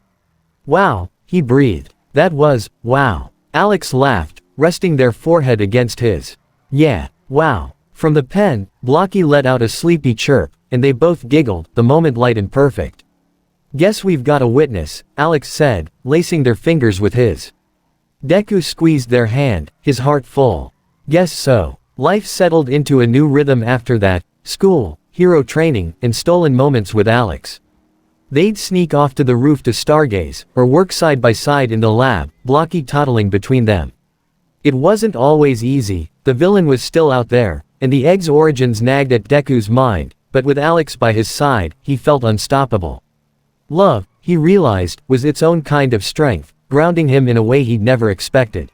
Wow, he breathed. That was, wow. Alex laughed, resting their forehead against his. Yeah, wow. From the pen, Blocky let out a sleepy chirp, and they both giggled, the moment light and perfect. Guess we've got a witness, Alex said, lacing their fingers with his. Deku squeezed their hand, his heart full. Guess so. Life settled into a new rhythm after that, school, hero training, and stolen moments with Alex. They'd sneak off to the roof to stargaze, or work side by side in the lab, Blocky toddling between them. It wasn't always easy, the villain was still out there, and the egg's origins nagged at Deku's mind, but with Alex by his side, he felt unstoppable. Love, he realized, was its own kind of strength, grounding him in a way he'd never expected.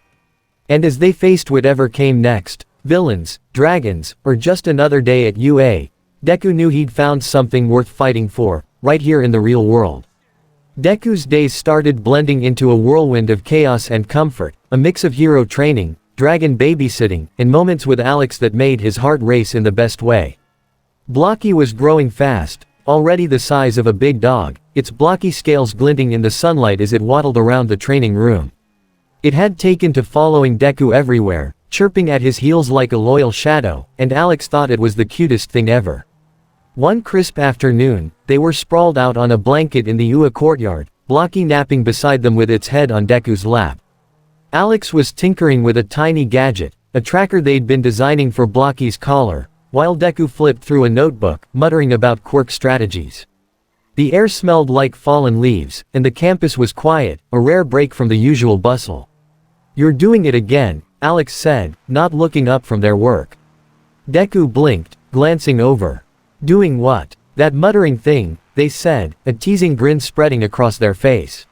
And as they faced whatever came next, villains, dragons, or just another day at UA, Deku knew he'd found something worth fighting for, right here in the real world. Deku's days started blending into a whirlwind of chaos and comfort, a mix of hero training, dragon babysitting, and moments with Alex that made his heart race in the best way. Blocky was growing fast, already the size of a big dog, its blocky scales glinting in the sunlight as it waddled around the training room. It had taken to following Deku everywhere, chirping at his heels like a loyal shadow, and Alex thought it was the cutest thing ever. One crisp afternoon, they were sprawled out on a blanket in the UA courtyard, Blocky napping beside them with its head on Deku's lap. Alex was tinkering with a tiny gadget, a tracker they'd been designing for Blocky's collar, while Deku flipped through a notebook, muttering about quirk strategies. The air smelled like fallen leaves, and the campus was quiet, a rare break from the usual bustle. You're doing it again, Alex said, not looking up from their work. Deku blinked, glancing over. Doing what? That muttering thing, they said, a teasing grin spreading across their face.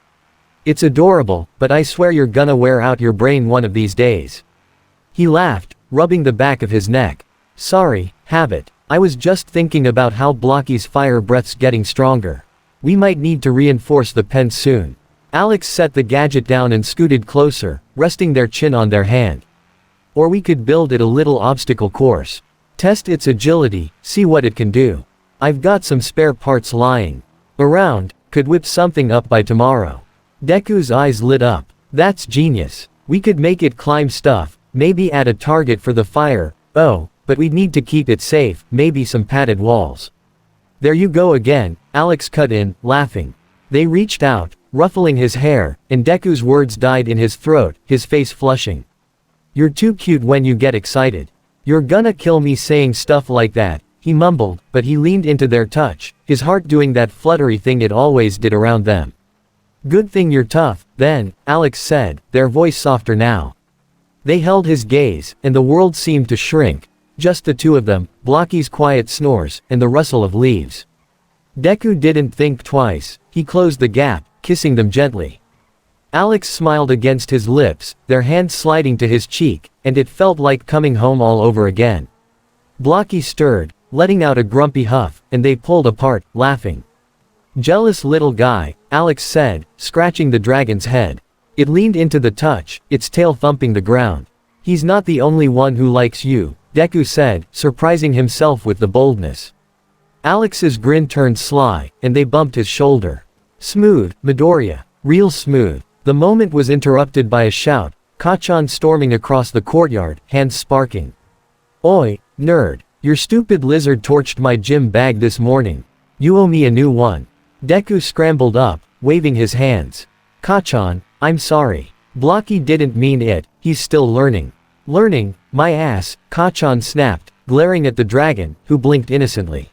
It's adorable, but I swear you're gonna wear out your brain one of these days. He laughed, rubbing the back of his neck. Sorry, habit. I was just thinking about how Blocky's fire breath's getting stronger. We might need to reinforce the pen soon. Alex set the gadget down and scooted closer, resting their chin on their hand. Or we could build it a little obstacle course. Test its agility, see what it can do. I've got some spare parts lying around, could whip something up by tomorrow. Deku's eyes lit up. That's genius. We could make it climb stuff, maybe add a target for the fire, oh, but we'd need to keep it safe, maybe some padded walls. There you go again, Alex cut in, laughing. They reached out, ruffling his hair, and Deku's words died in his throat, his face flushing. You're too cute when you get excited. You're gonna kill me saying stuff like that, he mumbled, but he leaned into their touch, his heart doing that fluttery thing it always did around them. Good thing you're tough, then, Alex said, their voice softer now. They held his gaze, and the world seemed to shrink, just the two of them, Blocky's quiet snores, and the rustle of leaves. Deku didn't think twice, he closed the gap, kissing them gently. Alex smiled against his lips, their hand sliding to his cheek, and it felt like coming home all over again. Blocky stirred, letting out a grumpy huff, and they pulled apart, laughing. Jealous little guy, Alex said, scratching the dragon's head. It leaned into the touch, its tail thumping the ground. He's not the only one who likes you, Deku said, surprising himself with the boldness. Alex's grin turned sly, and they bumped his shoulder. Smooth, Midoriya. Real smooth. The moment was interrupted by a shout, Kachan storming across the courtyard, hands sparking. Oi, nerd. Your stupid lizard torched my gym bag this morning. You owe me a new one. Deku scrambled up, waving his hands. Kachan, I'm sorry. Blocky didn't mean it, he's still learning. Learning? My ass, Kachan snapped, glaring at the dragon, who blinked innocently.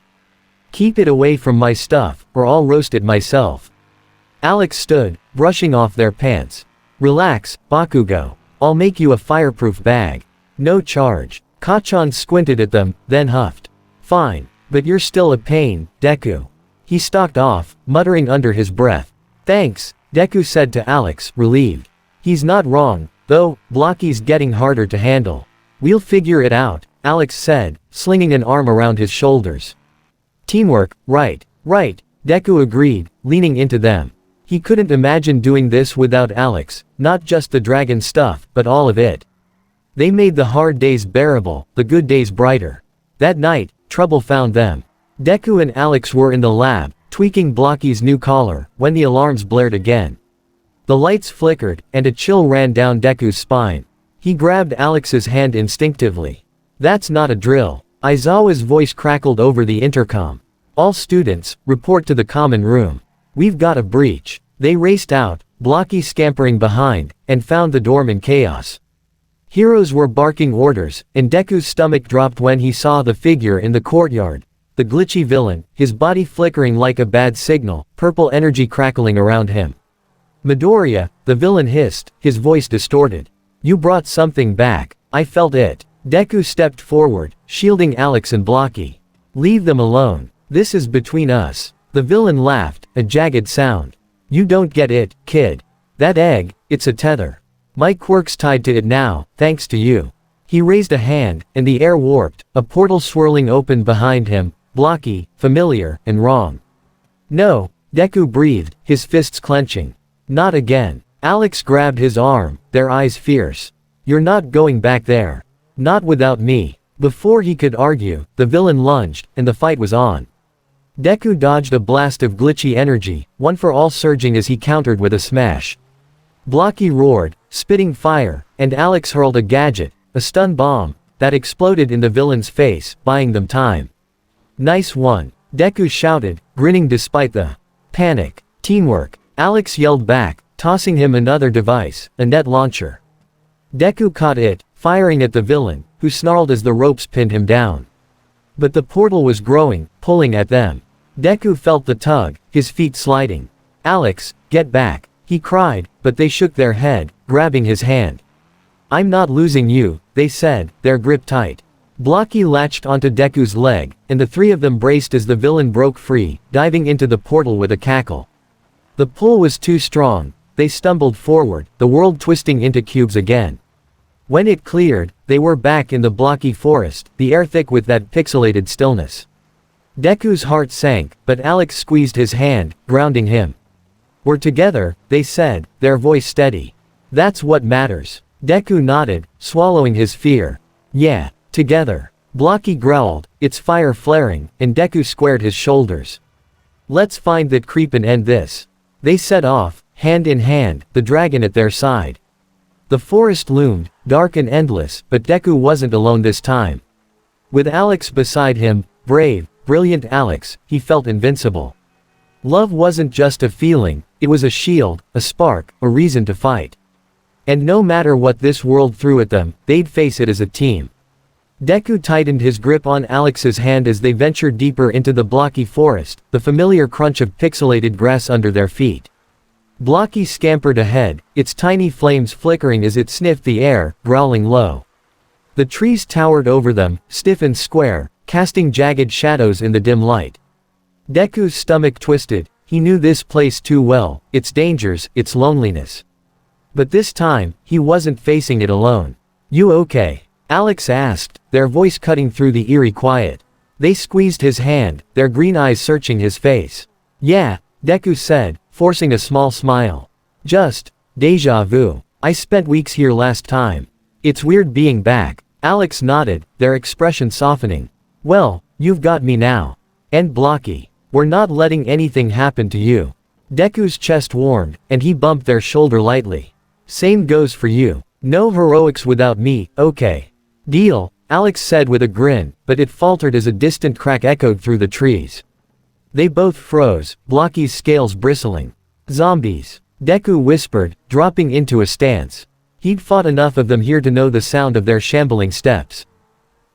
Keep it away from my stuff, or I'll roast it myself. Alex stood, brushing off their pants. Relax, Bakugo. I'll make you a fireproof bag. No charge. Kacchan squinted at them, then huffed. Fine, but you're still a pain, Deku. He stalked off, muttering under his breath. Thanks, Deku said to Alex, relieved. He's not wrong, though. Blocky's getting harder to handle. We'll figure it out, Alex said, slinging an arm around his shoulders. Teamwork, right, Deku agreed, leaning into them. He couldn't imagine doing this without Alex, not just the dragon stuff, but all of it. They made the hard days bearable, the good days brighter. That night, trouble found them. Deku and Alex were in the lab, tweaking Blocky's new collar, when the alarms blared again. The lights flickered, and a chill ran down Deku's spine. He grabbed Alex's hand instinctively. That's not a drill. Aizawa's voice crackled over the intercom. All students, report to the common room. We've got a breach. They raced out, Blocky scampering behind, and found the dorm in chaos. Heroes were barking orders, and Deku's stomach dropped when he saw the figure in the courtyard. The glitchy villain, his body flickering like a bad signal, purple energy crackling around him. Midoriya, the villain hissed, his voice distorted. You brought something back. I felt it. Deku stepped forward, shielding Alex and Blocky. Leave them alone. This is between us. The villain laughed, a jagged sound. You don't get it, kid. That egg, it's a tether. My quirk's tied to it now, thanks to you. He raised a hand, and the air warped, a portal swirling open behind him, Blocky, familiar, and wrong. No, Deku breathed, his fists clenching. Not again. Alex grabbed his arm, their eyes fierce. You're not going back there. Not without me. Before he could argue, the villain lunged, and the fight was on. Deku dodged a blast of glitchy energy, one for all surging as he countered with a smash. Blocky roared, spitting fire, and Alex hurled a gadget, a stun bomb, that exploded in the villain's face, buying them time. Nice one. Deku shouted, grinning despite the panic. Teamwork. Alex yelled back, tossing him another device, a net launcher. Deku caught it, firing at the villain, who snarled as the ropes pinned him down. But the portal was growing, pulling at them. Deku felt the tug, his feet sliding. Alex, get back, he cried, but they shook their head, grabbing his hand. I'm not losing you, they said, their grip tight. Blocky latched onto Deku's leg, and the three of them braced as the villain broke free, diving into the portal with a cackle. The pull was too strong. They stumbled forward, the world twisting into cubes again. When it cleared, they were back in the Blocky forest, the air thick with that pixelated stillness. Deku's heart sank, but Alex squeezed his hand, grounding him. We're together, they said, their voice steady. That's what matters. Deku nodded, swallowing his fear. Yeah, together. Blocky growled, its fire flaring, and Deku squared his shoulders. Let's find that creep and end this. They set off, hand in hand, the dragon at their side. The forest loomed, dark and endless, but Deku wasn't alone this time. With Alex beside him, brave, brilliant Alex, he felt invincible. Love wasn't just a feeling, it was a shield, a spark, a reason to fight. And no matter what this world threw at them, they'd face it as a team. Deku tightened his grip on Alex's hand as they ventured deeper into the Blocky forest, the familiar crunch of pixelated grass under their feet. Blocky scampered ahead, its tiny flames flickering as it sniffed the air, growling low. The trees towered over them, stiff and square, casting jagged shadows in the dim light. Deku's stomach twisted, he knew this place too well, its dangers, its loneliness. But this time, he wasn't facing it alone. You okay? Alex asked, their voice cutting through the eerie quiet. They squeezed his hand, their green eyes searching his face. Yeah, Deku said, forcing a small smile. Just, déjà vu. I spent weeks here last time. It's weird being back. Alex nodded, their expression softening. Well, you've got me now. And Blocky. We're not letting anything happen to you. Deku's chest warmed, and he bumped their shoulder lightly. Same goes for you. No heroics without me, okay. Deal, Alex said with a grin, but it faltered as a distant crack echoed through the trees. They both froze, Blocky's scales bristling. Zombies. Deku whispered, dropping into a stance. He'd fought enough of them here to know the sound of their shambling steps.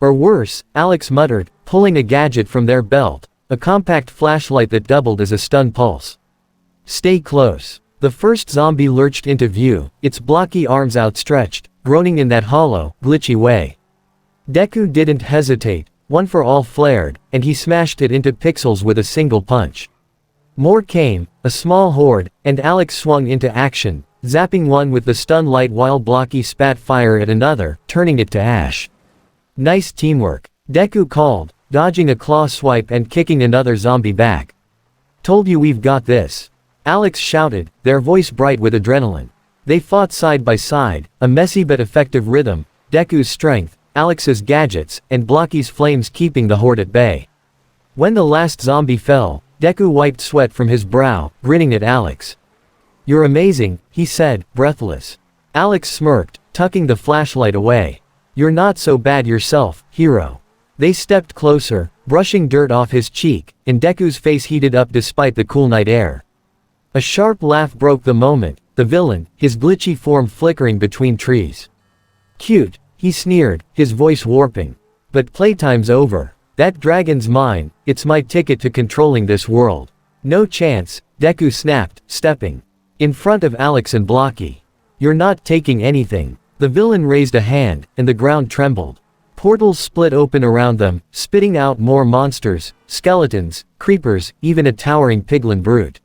Or worse, Alex muttered, pulling a gadget from their belt, a compact flashlight that doubled as a stun pulse. Stay close. The first zombie lurched into view, its blocky arms outstretched, groaning in that hollow, glitchy way. Deku didn't hesitate, one for all flared, and he smashed it into pixels with a single punch. More came, a small horde, and Alex swung into action, zapping one with the stun light while Blocky spat fire at another, turning it to ash. Nice teamwork, Deku called, dodging a claw swipe and kicking another zombie back. Told you we've got this. Alex shouted, their voice bright with adrenaline. They fought side by side, a messy but effective rhythm, Deku's strength, Alex's gadgets, and Blocky's flames keeping the horde at bay. When the last zombie fell, Deku wiped sweat from his brow, grinning at Alex. You're amazing, he said, breathless. Alex smirked, tucking the flashlight away. You're not so bad yourself, hero. They stepped closer, brushing dirt off his cheek, and Deku's face heated up despite the cool night air. A sharp laugh broke the moment, the villain, his glitchy form flickering between trees. Cute, he sneered, his voice warping. But playtime's over. That dragon's mine, it's my ticket to controlling this world. No chance, Deku snapped, stepping in front of Alex and Blocky. You're not taking anything. The villain raised a hand, and the ground trembled. Portals split open around them, spitting out more monsters, skeletons, creepers, even a towering piglin brute.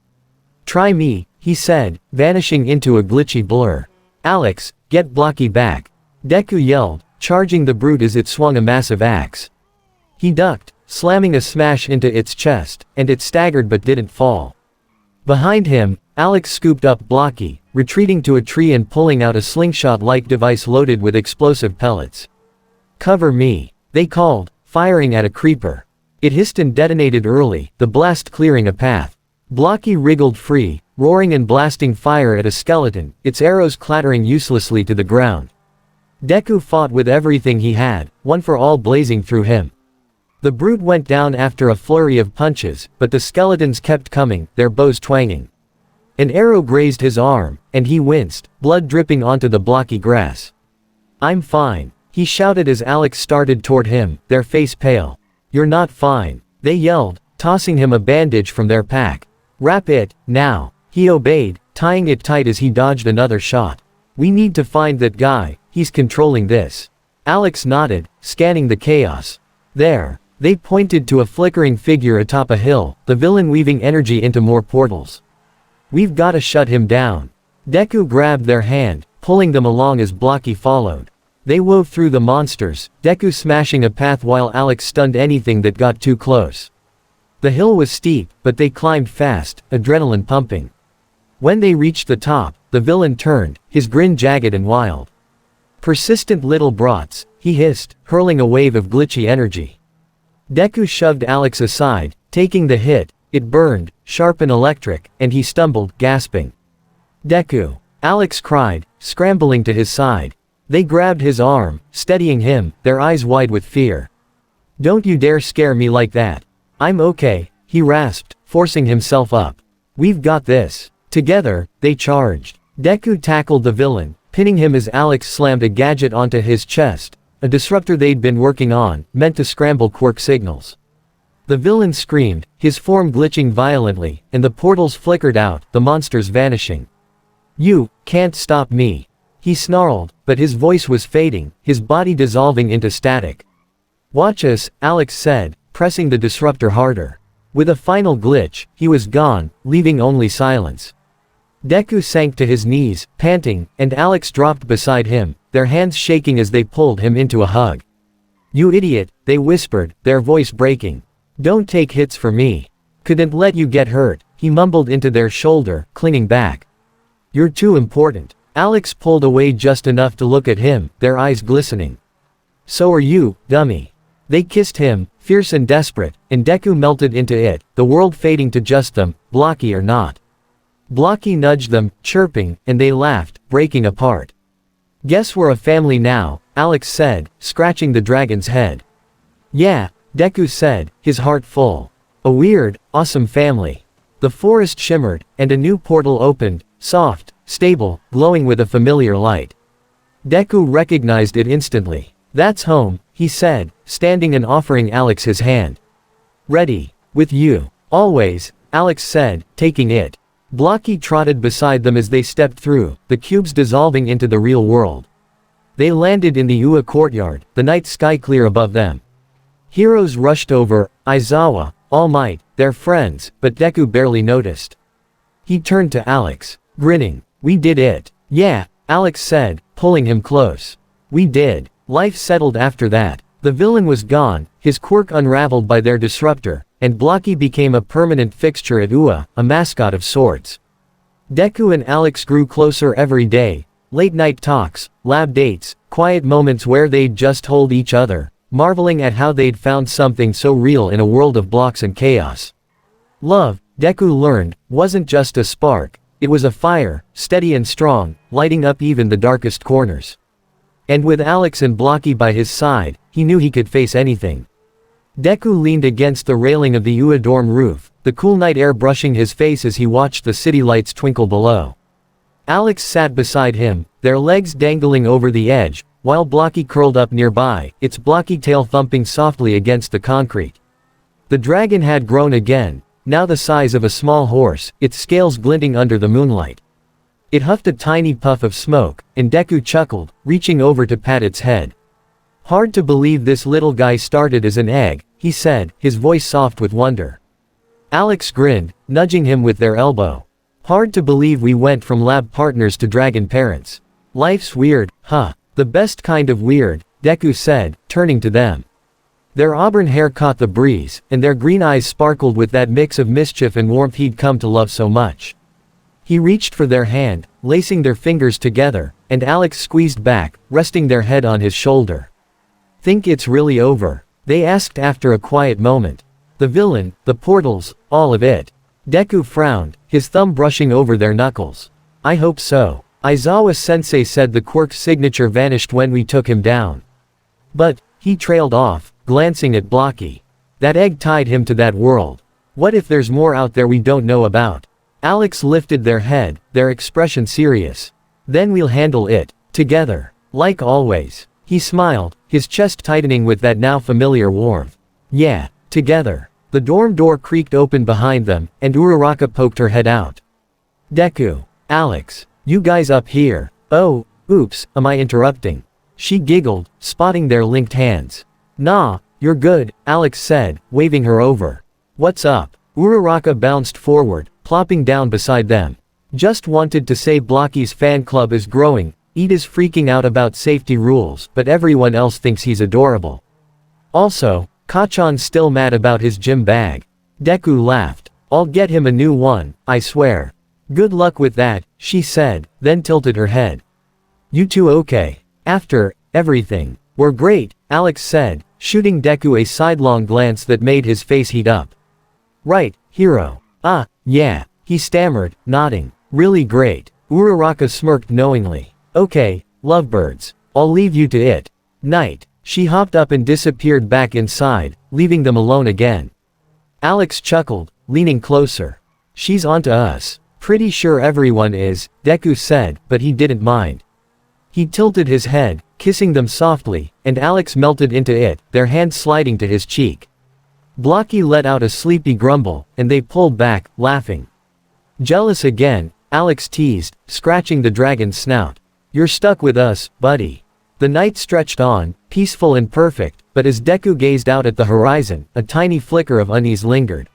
Try me, he said, vanishing into a glitchy blur. Alex, get Blocky back. Deku yelled, charging the brute as it swung a massive axe. He ducked, slamming a smash into its chest, and it staggered but didn't fall. Behind him, Alex scooped up Blocky, retreating to a tree and pulling out a slingshot-like device loaded with explosive pellets. Cover me, they called, firing at a creeper. It hissed and detonated early, the blast clearing a path. Blocky wriggled free, roaring and blasting fire at a skeleton, its arrows clattering uselessly to the ground. Deku fought with everything he had, one for all blazing through him. The brute went down after a flurry of punches, but the skeletons kept coming, their bows twanging. An arrow grazed his arm, and he winced, blood dripping onto the blocky grass. I'm fine, he shouted as Alex started toward him, their face pale. You're not fine, they yelled, tossing him a bandage from their pack. Wrap it, now. He obeyed, tying it tight as he dodged another shot. We need to find that guy, he's controlling this. Alex nodded, scanning the chaos. There. They pointed to a flickering figure atop a hill, the villain weaving energy into more portals. We've gotta shut him down. Deku grabbed their hand, pulling them along as Blocky followed. They wove through the monsters, Deku smashing a path while Alex stunned anything that got too close. The hill was steep, but they climbed fast, adrenaline pumping. When they reached the top, the villain turned, his grin jagged and wild. Persistent little brats, he hissed, hurling a wave of glitchy energy. Deku shoved Alex aside, taking the hit. It burned, sharp and electric, and he stumbled, gasping. Deku! Alex cried, scrambling to his side. They grabbed his arm, steadying him, their eyes wide with fear. Don't you dare scare me like that. I'm okay, he rasped, forcing himself up. We've got this. Together, they charged. Deku tackled the villain, pinning him as Alex slammed a gadget onto his chest. A disruptor they'd been working on, meant to scramble quirk signals. The villain screamed, his form glitching violently, and the portals flickered out, the monsters vanishing. You can't stop me. He snarled, but his voice was fading, his body dissolving into static. Watch us, Alex said, pressing the disruptor harder. With a final glitch, he was gone, leaving only silence. Deku sank to his knees, panting, and Alex dropped beside him, their hands shaking as they pulled him into a hug. You idiot, they whispered, their voice breaking. Don't take hits for me. Couldn't let you get hurt, he mumbled into their shoulder, clinging back. You're too important. Alex pulled away just enough to look at him, their eyes glistening. So are you, dummy. They kissed him, fierce and desperate, and Deku melted into it, the world fading to just them, Blocky or not. Blocky nudged them, chirping, and they laughed, breaking apart. Guess we're a family now, Alex said, scratching the dragon's head. Yeah, Deku said, his heart full. A weird, awesome family. The forest shimmered, and a new portal opened, soft, stable, glowing with a familiar light. Deku recognized it instantly. That's home, he said, standing and offering Alex his hand. Ready. With you. Always, Alex said, taking it. Blocky trotted beside them as they stepped through, the cubes dissolving into the real world. They landed in the Ua courtyard, the night sky clear above them. Heroes rushed over, Aizawa, All Might, their friends, but Deku barely noticed. He turned to Alex, grinning. "We did it." "Yeah," Alex said, pulling him close. "We did." Life settled after that. The villain was gone, his quirk unraveled by their disruptor, and Blocky became a permanent fixture at Ua, a mascot of sorts. Deku and Alex grew closer every day. Late-night talks, lab dates, quiet moments where they'd just hold each other, marveling at how they'd found something so real in a world of blocks and chaos. Love, Deku learned, wasn't just a spark, it was a fire, steady and strong, lighting up even the darkest corners. And with Alex and Blocky by his side, he knew he could face anything. Deku leaned against the railing of the Ua dorm roof, the cool night air brushing his face as he watched the city lights twinkle below. Alex sat beside him, their legs dangling over the edge, while Blocky curled up nearby, its blocky tail thumping softly against the concrete. The dragon had grown again, now the size of a small horse, its scales glinting under the moonlight. It huffed a tiny puff of smoke, and Deku chuckled, reaching over to pat its head. "Hard to believe this little guy started as an egg," he said, his voice soft with wonder. Alex grinned, nudging him with their elbow. "Hard to believe we went from lab partners to dragon parents. Life's weird, huh? The best kind of weird," Deku said, turning to them. Their auburn hair caught the breeze, and their green eyes sparkled with that mix of mischief and warmth he'd come to love so much. He reached for their hand, lacing their fingers together, and Alex squeezed back, resting their head on his shoulder. "Think it's really over?" they asked after a quiet moment. "The villain, the portals, all of it." Deku frowned, his thumb brushing over their knuckles. "I hope so. Aizawa-sensei said the quirk's signature vanished when we took him down." "But," he trailed off, glancing at Blocky. "That egg tied him to that world. What if there's more out there we don't know about?" Alex lifted their head, their expression serious. "Then we'll handle it, together. Like always." He smiled, his chest tightening with that now familiar warmth. "Yeah, together." The dorm door creaked open behind them, and Uraraka poked her head out. "Deku. Alex. You guys up here. Oh, oops, am I interrupting?" She giggled, spotting their linked hands. "Nah, you're good," Alex said, waving her over. "What's up?" Uraraka bounced forward, plopping down beside them. "Just wanted to say Blocky's fan club is growing. Ida's freaking out about safety rules, but everyone else thinks he's adorable. Also, Kachan's still mad about his gym bag." Deku laughed. "I'll get him a new one, I swear." "Good luck with that," she said, then tilted her head. "You two okay? After everything?" "We're great," Alex said, shooting Deku a sidelong glance that made his face heat up. "Right, hero." "Ah, yeah," he stammered, nodding. "Really great." Uraraka smirked knowingly. "Okay, lovebirds. I'll leave you to it. Night." She hopped up and disappeared back inside, leaving them alone again. Alex chuckled, leaning closer. "She's onto us." "Pretty sure everyone is," Deku said, but he didn't mind. He tilted his head, kissing them softly, and Alex melted into it, their hand sliding to his cheek. Blocky let out a sleepy grumble, and they pulled back, laughing. "Jealous again," Alex teased, scratching the dragon's snout. "You're stuck with us, buddy." The night stretched on, peaceful and perfect, but as Deku gazed out at the horizon, a tiny flicker of unease lingered.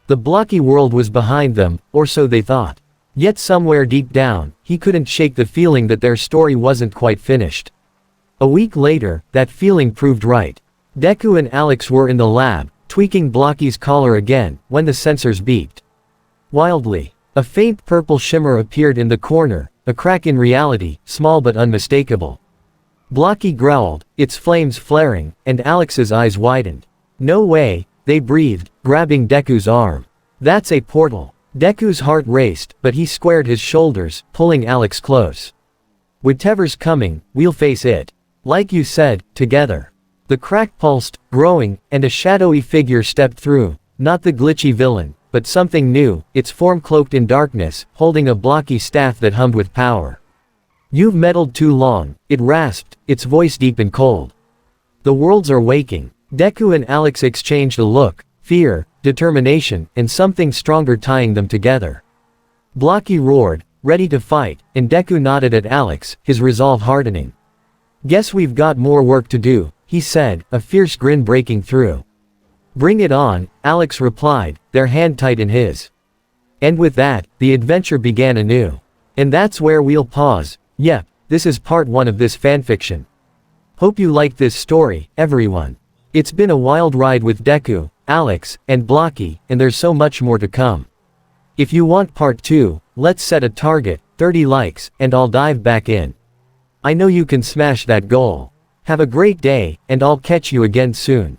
The Blocky world was behind them, or so they thought. Yet somewhere deep down, he couldn't shake the feeling that their story wasn't quite finished. A week later, that feeling proved right. Deku and Alex were in the lab, tweaking Blocky's collar again, when the sensors beeped. Wildly, a faint purple shimmer appeared in the corner, a crack in reality, small but unmistakable. Blocky growled, its flames flaring, and Alex's eyes widened. "No way," they breathed, grabbing Deku's arm. "That's a portal." Deku's heart raced, but he squared his shoulders, pulling Alex close. "Whatever's coming, we'll face it. Like you said, together." The crack pulsed, growing, and a shadowy figure stepped through, not the glitchy villain, but something new, its form cloaked in darkness, holding a blocky staff that hummed with power. "You've meddled too long," it rasped, its voice deep and cold. "The worlds are waking." Deku and Alex exchanged a look, fear, determination, and something stronger tying them together. Blocky roared, ready to fight, and Deku nodded at Alex, his resolve hardening. Guess we've got more work to do, he said, a fierce grin breaking through. Bring it on, Alex replied, their hand tight in his. And with that, the adventure began anew. And that's where we'll pause. Yep, this is part 1 of this fanfiction. Hope you liked this story, everyone. It's been a wild ride with Deku, Alex, and Blocky, and there's so much more to come. If you want part 2, let's set a target, 30 likes, and I'll dive back in. I know you can smash that goal. Have a great day, and I'll catch you again soon.